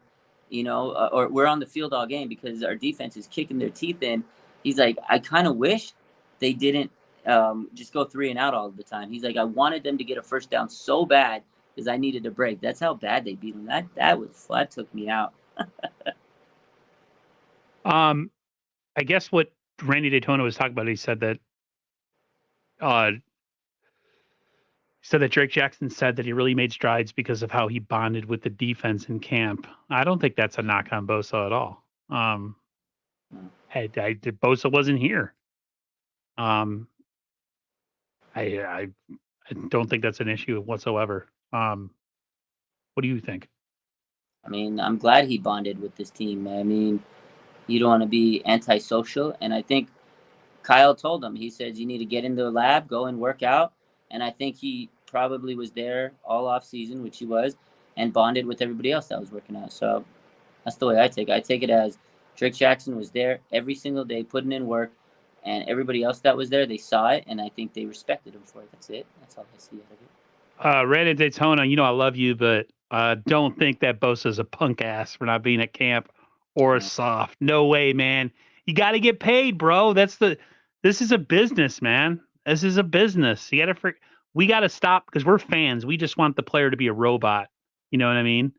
or we're on the field all game because our defense is kicking their teeth in. He's like, I kind of wish they didn't just go 3 and out all the time. He's like, I wanted them to get a first down so bad because I needed a break. That's how bad they beat them. That took me out. I guess what Randy Daytona was talking about, he said that Drake Jackson said that he really made strides because of how he bonded with the defense in camp. I don't think that's a knock on Bosa at all. Bosa wasn't here. I don't think that's an issue whatsoever. What do you think? I mean, I'm glad he bonded with this team. I mean, you don't want to be antisocial. And I think Kyle told him, he says, you need to get into the lab, go and work out. And I think he probably was there all off season, which he was, and bonded with everybody else that was working out. So that's the way I take it. I take it as Drake Jackson was there every single day, putting in work, and everybody else that was there, they saw it, and I think they respected him for it. That's it. That's all I see out of it. Randy Daytona, I love you, but don't think that Bosa's a punk ass for not being at camp or soft. No way, man. You got to get paid, bro. This is a business, man. This is a business. We got to stop because we're fans. We just want the player to be a robot. You know what I mean?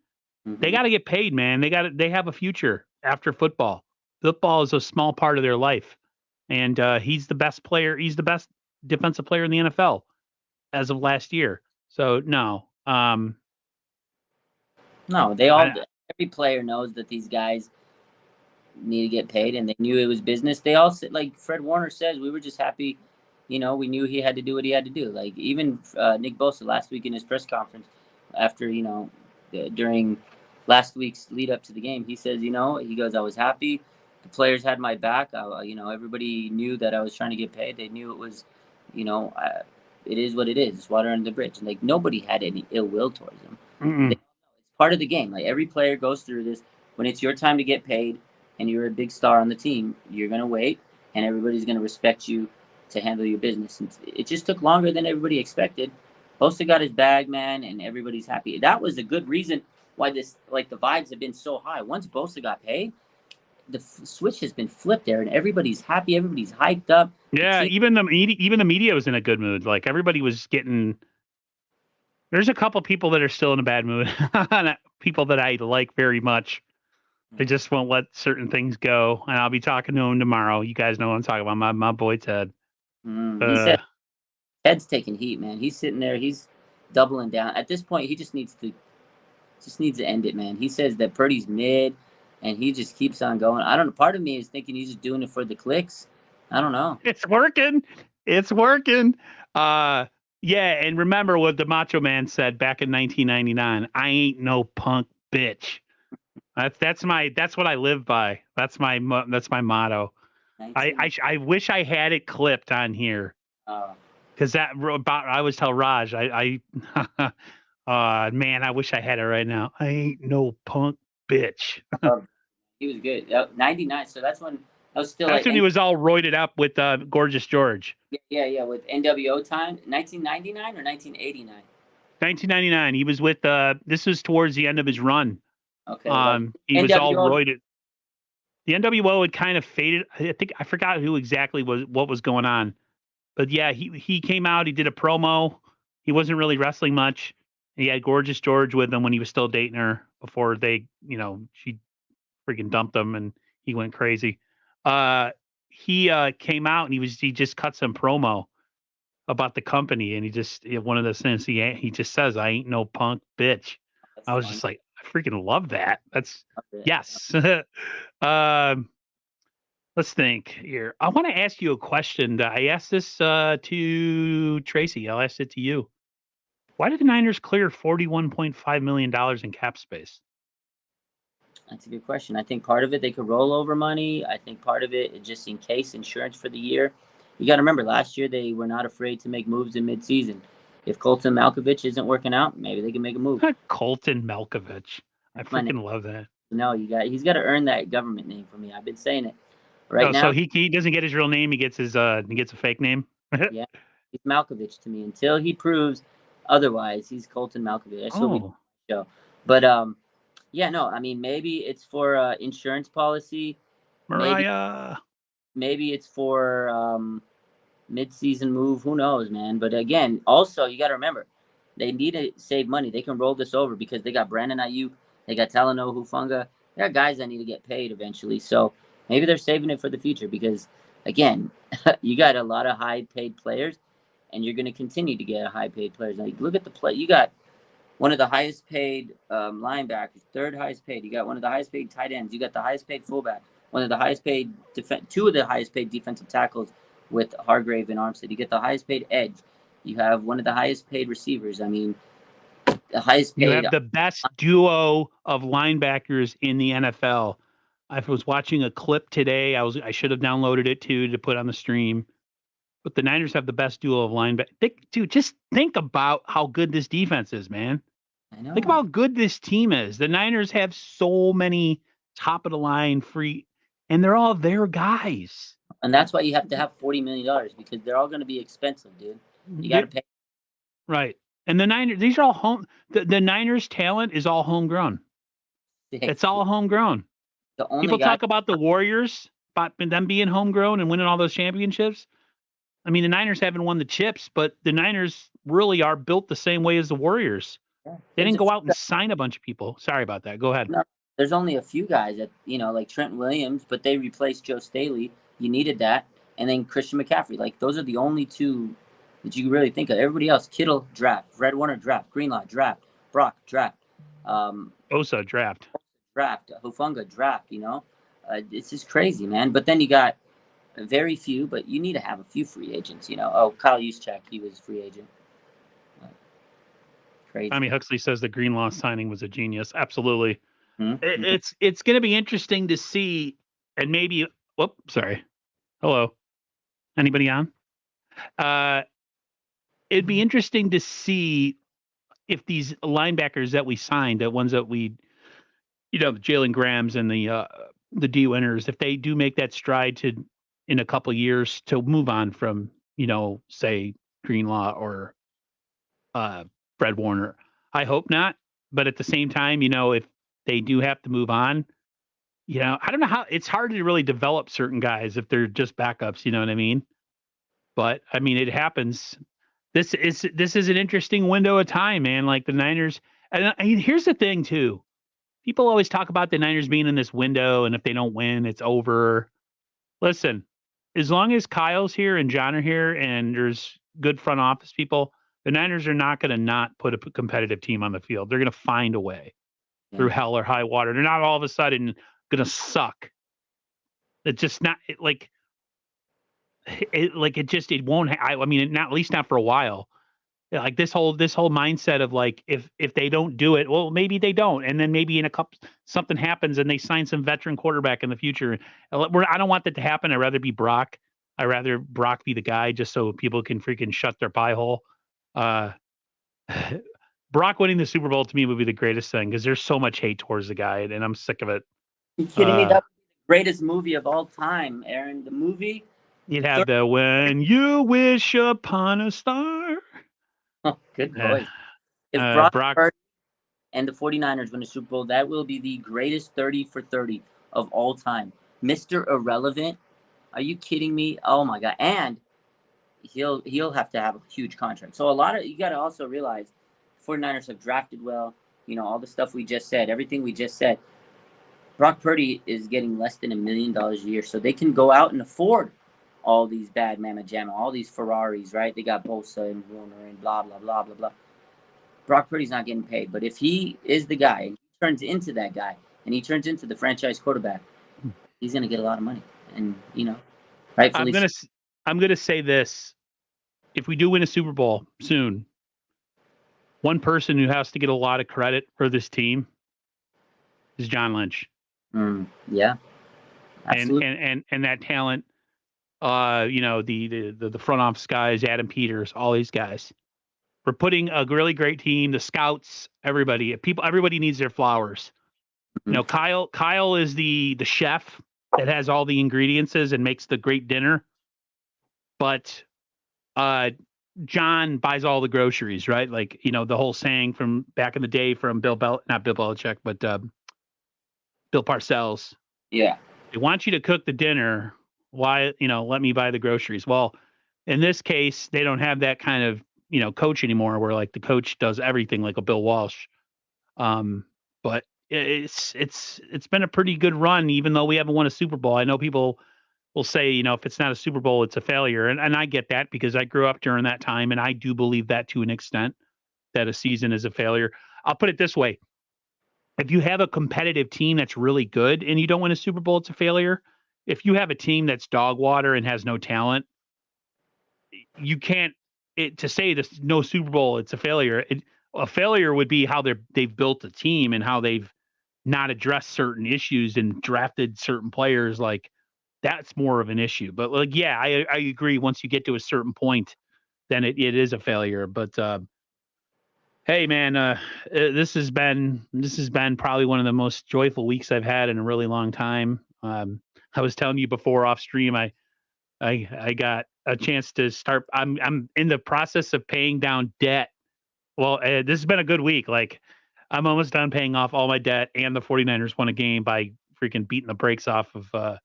Mm-hmm. They got to get paid, man. They have a future after football. Football is a small part of their life. And he's the best player. He's the best defensive player in the NFL as of last year. So no. No, every player knows that these guys need to get paid, and they knew it was business. They all said, like Fred Warner says, we were just happy. We knew he had to do what he had to do. Like even Nick Bosa last week in his press conference after, during last week's lead up to the game, he says, he goes, I was happy. The players had my back. Everybody knew that I was trying to get paid. They knew it was, it is what it is. It's water under the bridge. And nobody had any ill will towards him. It's part of the game. Like every player goes through this. when it's your time to get paid and you're a big star on the team, you're gonna wait, and everybody's gonna respect you to handle your business. And it just took longer than everybody expected. Bosa got his bag, man, and everybody's happy. That was a good reason why this, like, the vibes have been so high. Once Bosa got paid, the switch has been flipped there, and everybody's happy. Everybody's hyped up. Yeah, even the media was in a good mood. Like everybody was getting. There's a couple people that are still in a bad mood. People that I like very much. They just won't let certain things go, and I'll be talking to him tomorrow. You guys know what I'm talking about. My boy Ted. He said Ted's taking heat, man. He's sitting there. He's doubling down. At this point, he just needs to end it, man. He says that Purdy's mid, and he just keeps on going. I don't know. Part of me is thinking he's just doing it for the clicks. I don't know. It's working. It's working. Yeah, and remember what the Macho Man said back in 1999. I ain't no punk bitch. That's what I live by. That's my motto. I wish I had it clipped on here. Because I always tell Raj, man, I wish I had it right now. I ain't no punk bitch. He was good. 99. So that's when I was still. That's when he was all roided up with Gorgeous George. Yeah. With NWO time, 1999 or 1989. 1999. He was with. This was towards the end of his run. Okay. He was all roided. The NWO had kind of faded. I forgot who exactly what was going on. But yeah, he came out. He did a promo. He wasn't really wrestling much. He had Gorgeous George with him when he was still dating her before they, she freaking dumped him and he went crazy. He came out and he just cut some promo about the company, and he just one of those things he just says, "I ain't no punk bitch." That's I was funny. just like, I freaking love that. That's yes. Let's think here. I want to ask you a question. I asked this to Tracy. I'll ask it to you. Why did the Niners clear $41.5 million in cap space? That's a good question. I think part of it, they could roll over money. I think part of it is just in case insurance for the year. You got to remember, last year they were not afraid to make moves in midseason. If Colton Malkovich isn't working out, maybe they can make a move. Colton Malkovich. I freaking love that. No, he's got to earn that government name for me. I've been saying it. Right now, so he doesn't get his real name. He gets a fake name. Yeah, he's Malkovich to me. Until he proves otherwise, he's Colton Malkovich. I still be on the show. But yeah, no, I mean, maybe it's for insurance policy. Mariah. Maybe it's for mid-season move. Who knows, man? But again, also you got to remember, they need to save money. They can roll this over because they got Brandon Ayuk, they got Talanoa Hufanga. There are guys that need to get paid eventually. So maybe they're saving it for the future because, again, you got a lot of high-paid players, and you're going to continue to get high-paid players. Like, look at the play. You got one of the highest-paid linebackers, third highest-paid. You got one of the highest-paid tight ends. You got the highest-paid fullback, one of the highest-paid two of the highest-paid defensive tackles with Hargrave and Armstead. You get the highest-paid edge. You have one of the highest-paid receivers. I mean, the highest-paid. You have the best duo of linebackers in the NFL. I was watching a clip today. I should have downloaded it too to put on the stream. But the Niners have the best duo of linebackers. Dude, just think about how good this defense is, man. I know. Think about how good this team is. The Niners have so many top of the line free, and they're all their guys. And that's why you have to have $40 million because they're all going to be expensive, dude. You got to pay. Right. And the Niners, these are all home. The Niners' talent is all homegrown. It's all homegrown. People talk about the Warriors, about them being homegrown and winning all those championships. I mean, the Niners haven't won the chips, but the Niners really are built the same way as the Warriors. Yeah. They didn't go out and sign a bunch of people. Sorry about that. Go ahead. No, there's only a few guys that, like Trent Williams, but they replaced Joe Staley. You needed that. And then Christian McCaffrey. Like, those are the only two that you really think of. Everybody else, Kittle, draft. Red Warner, draft. Greenlaw, draft. Brock, draft. Osa, draft. Draft. Hufanga, draft, It's just crazy, man. But then you got very few, but you need to have a few free agents, Oh, Kyle Juszczyk, he was free agent. Crazy. Tommy Huxley says the Greenlaw signing was a genius. Absolutely. Mm-hmm. It's going to be interesting to see, and maybe, sorry. Hello. Anybody on? It'd be interesting to see if these linebackers that we signed, the ones that we, the Jalen Grahams and the D winners, if they do make that stride in a couple of years to move on from, say Greenlaw or Fred Warner. I hope not, but at the same time, if they do have to move on, I don't know how it's hard to really develop certain guys if they're just backups, you know what I mean? But I mean, it happens. This is an interesting window of time, man. Like the Niners, and I mean, here's the thing too. People always talk about the Niners being in this window, and if they don't win, it's over. Listen, as long as Kyle's here and John are here, and there's good front office people, the Niners are not going to not put a competitive team on the field. They're going to find a way through hell or high water. They're not all of a sudden going to suck. It's just not it won't. I mean, not at least not for a while. Like this whole mindset of like if they don't do it, well, maybe they don't, and then maybe in a couple something happens and they sign some veteran quarterback in the future. I don't want that to happen. I'd rather be Brock. I'd rather Brock be the guy just so people can freaking shut their pie hole. Brock winning the Super Bowl to me would be the greatest thing because there's so much hate towards the guy, and I'm sick of it. You kidding me? That's the greatest movie of all time, Aaron. The movie. You'd have the When You Wish Upon a Star. Oh, good voice. If Brock Purdy and the 49ers win the Super Bowl, that will be the greatest 30 for 30 of all time. Mr. Irrelevant. Are you kidding me? Oh my God. And he'll have to have a huge contract. So you got to also realize 49ers have drafted well, all the stuff we just said, everything we just said. Brock Purdy is getting less than $1 million a year, so they can go out and afford all these bad Mama Jamma, all these Ferraris, right? They got Bosa and Warner and blah, blah, blah, blah, blah. Brock Purdy's not getting paid. But if he is the guy and he turns into that guy and he turns into the franchise quarterback, he's going to get a lot of money. And, rightfully I'm going to say this. If we do win a Super Bowl soon, one person who has to get a lot of credit for this team is John Lynch. Yeah. Absolutely. And that talent. The front office guys, Adam Peters, all these guys. We're putting a really great team, the scouts, everybody needs their flowers. Mm-hmm. Kyle is the chef that has all the ingredients and makes the great dinner. But John buys all the groceries, right? Like, the whole saying from back in the day from not Bill Belichick, but Bill Parcells. Yeah. They want you to cook the dinner. Why, let me buy the groceries. Well, in this case, they don't have that kind of, coach anymore where like the coach does everything like a Bill Walsh. But it's been a pretty good run, even though we haven't won a Super Bowl. I know people will say, if it's not a Super Bowl, it's a failure. And I get that because I grew up during that time. And I do believe that to an extent that a season is a failure. I'll put it this way. If you have a competitive team that's really good and you don't win a Super Bowl, it's a failure. If you have a team that's dog water and has no talent, you can't to say this no Super Bowl, it's a failure. A failure would be how they've built a team and how they've not addressed certain issues and drafted certain players. Like that's more of an issue. But like, yeah, I agree. Once you get to a certain point, then it is a failure. But hey, man, this has been probably one of the most joyful weeks I've had in a really long time. I was telling you before off stream, I got a chance to start. I'm in the process of paying down debt. Well, this has been a good week. Like I'm almost done paying off all my debt, and the 49ers won a game by freaking beating the brakes off of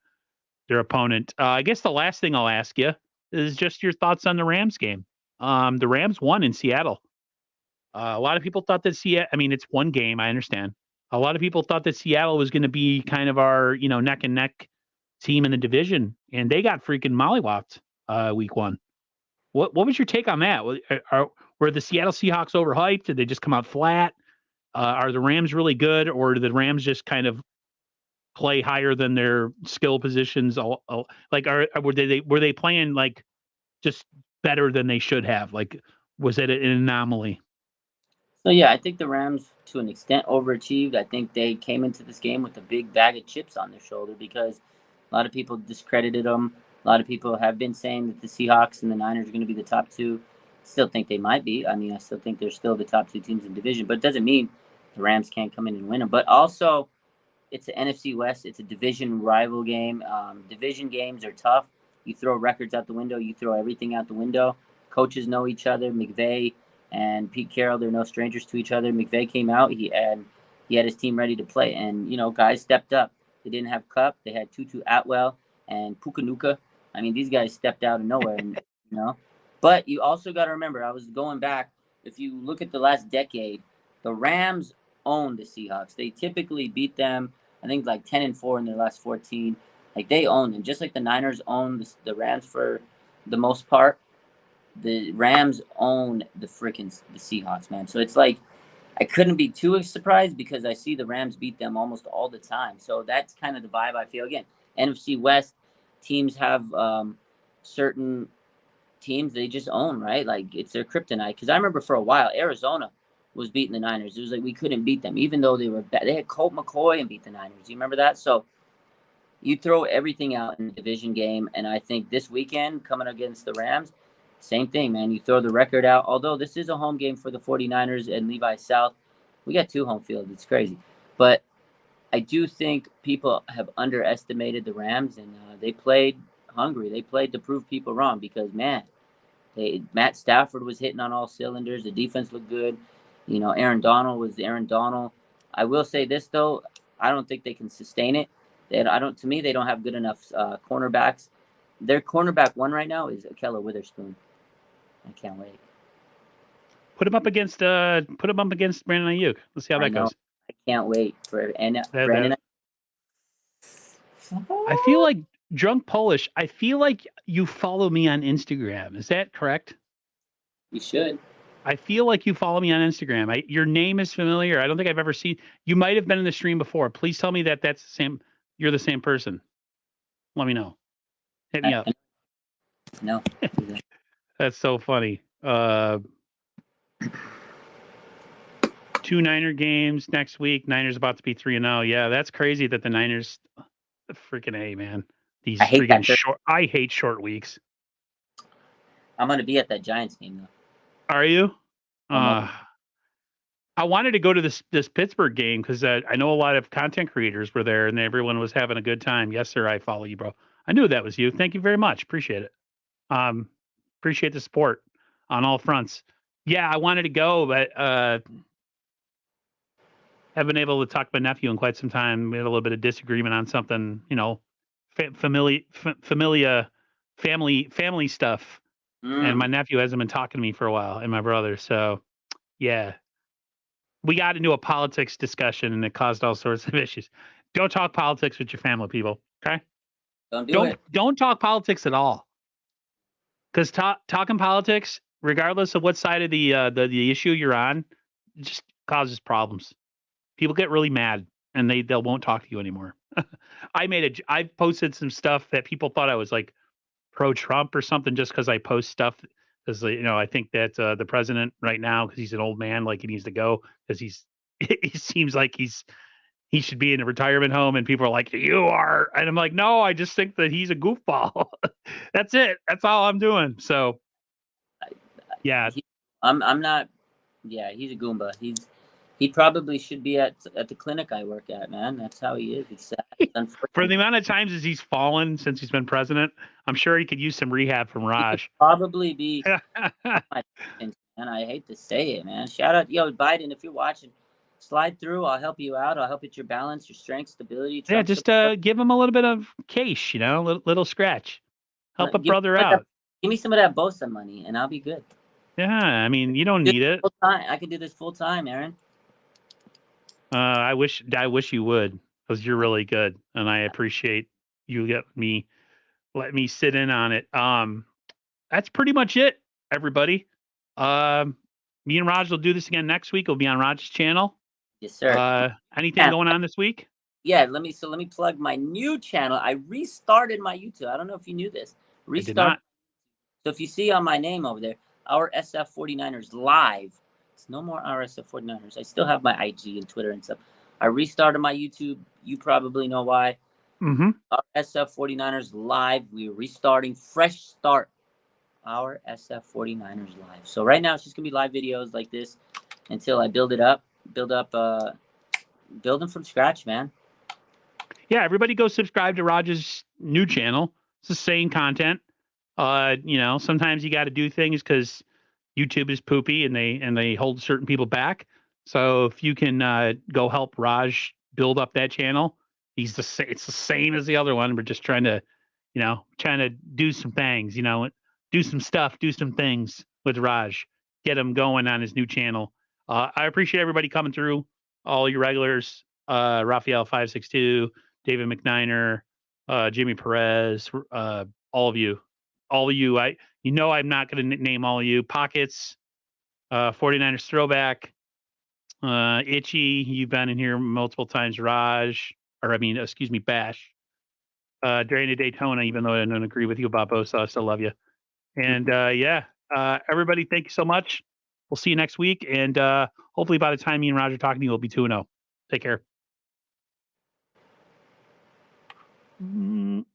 their opponent. I guess the last thing I'll ask you is just your thoughts on the Rams game. The Rams won in Seattle. A lot of people thought that Seattle. I mean, it's one game. I understand. A lot of people thought that Seattle was going to be kind of our, neck and neck team in the division, and they got freaking mollywopped week one. What was your take on that? Were the Seattle Seahawks overhyped? Did they just come out flat? Are the Rams really good, or do the Rams just kind of play higher than their skill positions? Like, were they playing like just better than they should have? Like, was it an anomaly? So yeah, I think the Rams to an extent overachieved. I think they came into this game with a big bag of chips on their shoulder because a lot of people discredited them. A lot of people have been saying that the Seahawks and the Niners are going to be the top two. Still think they might be. I mean, I still think they're still the top two teams in the division, but it doesn't mean the Rams can't come in and win them. But also, it's an NFC West. It's a division rival game. Division games are tough. You throw records out the window. You throw everything out the window. Coaches know each other. McVay and Pete Carroll, they're no strangers to each other. McVay came out. He had his team ready to play, and guys stepped up. They didn't have Cup. They had Tutu Atwell and Pukanuka. I mean, these guys stepped out of nowhere, and But you also got to remember, I was going back. If you look at the last decade, the Rams owned the Seahawks. They typically beat them, I think, like 10-4 in their last 14. Like, they own them, just like the Niners own the Rams for the most part. The Rams own the Seahawks, man. So it's like I couldn't be too surprised because I see the Rams beat them almost all the time. So that's kind of the vibe I feel. Again, NFC West teams have certain teams they just own, right? Like, it's their kryptonite. Because I remember for a while, Arizona was beating the Niners. It was like we couldn't beat them, even though they were bad. They had Colt McCoy and beat the Niners. You remember that? So you throw everything out in the division game, and I think this weekend, coming against the Rams, same thing, man. You throw the record out. Although this is a home game for the 49ers and Levi South. We got 2 home fields. It's crazy. But I do think people have underestimated the Rams, and they played hungry. They played to prove people wrong because, man, Matt Stafford was hitting on all cylinders. The defense looked good. Aaron Donald was Aaron Donald. I will say this, though. I don't think they can sustain it. To me, they don't have good enough cornerbacks. Their cornerback one right now is Akella Witherspoon. I can't wait. Put him up against Brandon Ayuk. Let's see how that goes. I can't wait for Brandon. I feel like Drunk Polish. I feel like you follow me on Instagram. Is that correct? You should. I feel like you follow me on Instagram. Your name is familiar. I don't think I've ever seen. You might have been in the stream before. Please tell me that's the same. You're the same person. Let me know. Hit me up. No. That's so funny. 2 Niner games next week. Niners about to be 3-0. Yeah, that's crazy that the Niners, freaking A, man. These freaking short. I hate short weeks. I'm gonna be at that Giants game though. Are you? I wanted to go to this Pittsburgh game because I know a lot of content creators were there and everyone was having a good time. Yes, sir. I follow you, bro. I knew that was you. Thank you very much. Appreciate it. Appreciate the support on all fronts. Yeah, I wanted to go, but haven't been able to talk to my nephew in quite some time. We had a little bit of disagreement on something, family stuff. And my nephew hasn't been talking to me for a while, and my brother. So, yeah, we got into a politics discussion, and it caused all sorts of issues. Don't talk politics with your family, people. Okay? Don't talk politics at all. Because talking politics, regardless of what side of the issue you're on, just causes problems. People get really mad, and they won't talk to you anymore. I posted some stuff that people thought I was like pro-Trump or something just because I post stuff. Because I think that the president right now, because he's an old man, like he needs to go because he seems like he should be in a retirement home, and people are like, you are. And I'm like, no, I just think that he's a goofball. That's it. That's all I'm doing. So, yeah. I'm not. Yeah, he's a Goomba. He probably should be at the clinic I work at, man. That's how he is. It's sad. It's for the amount of times as he's fallen since he's been president, I'm sure he could use some rehab from Raj. Probably be. Man, I hate to say it, man. Shout out, Biden, if you're watching. Slide through. I'll help you out. I'll help with your balance, your strength, stability. Yeah, just give him a little bit of cash, little scratch. Help a brother out. Give me some of that Bosa money, and I'll be good. Yeah, I mean, you don't need it. I can do this full time, Aaron. I wish you would, because you're really good, and I appreciate you let me sit in on it. That's pretty much it, everybody. Me and Raj will do this again next week. It'll be on Raj's channel. Yes, sir. Anything going on this week? Yeah, let me plug my new channel. I restarted my YouTube. I don't know if you knew this. Restart. So if you see on my name over there, our SF 49ers live. It's no more our SF 49ers. I still have my IG and Twitter and stuff. I restarted my YouTube. You probably know why. Mm-hmm. Our SF 49ers live. We're restarting. Fresh start. Our SF 49ers live. So right now it's just gonna be live videos like this until I build them from scratch, man. yeah, everybody go subscribe to Raj's new channel. It's the same content. Sometimes you got to do things because YouTube is poopy and they hold certain people back. So if you can go help Raj build up that channel, it's the same as the other one. We're just trying to do some things, do some stuff, do some things with Raj, get him going on his new channel. I appreciate everybody coming through, all your regulars, Raphael 562, David McNiner, Jimmy Perez, all of you. I'm not going to name all of you. Pockets, 49ers throwback, Itchy, you've been in here multiple times. Bash. During the Daytona, even though I don't agree with you about Bosa, I still love you. And everybody, thank you so much. We'll see you next week. And hopefully by the time me and Roger talking to you, we'll be 2-0. Take care.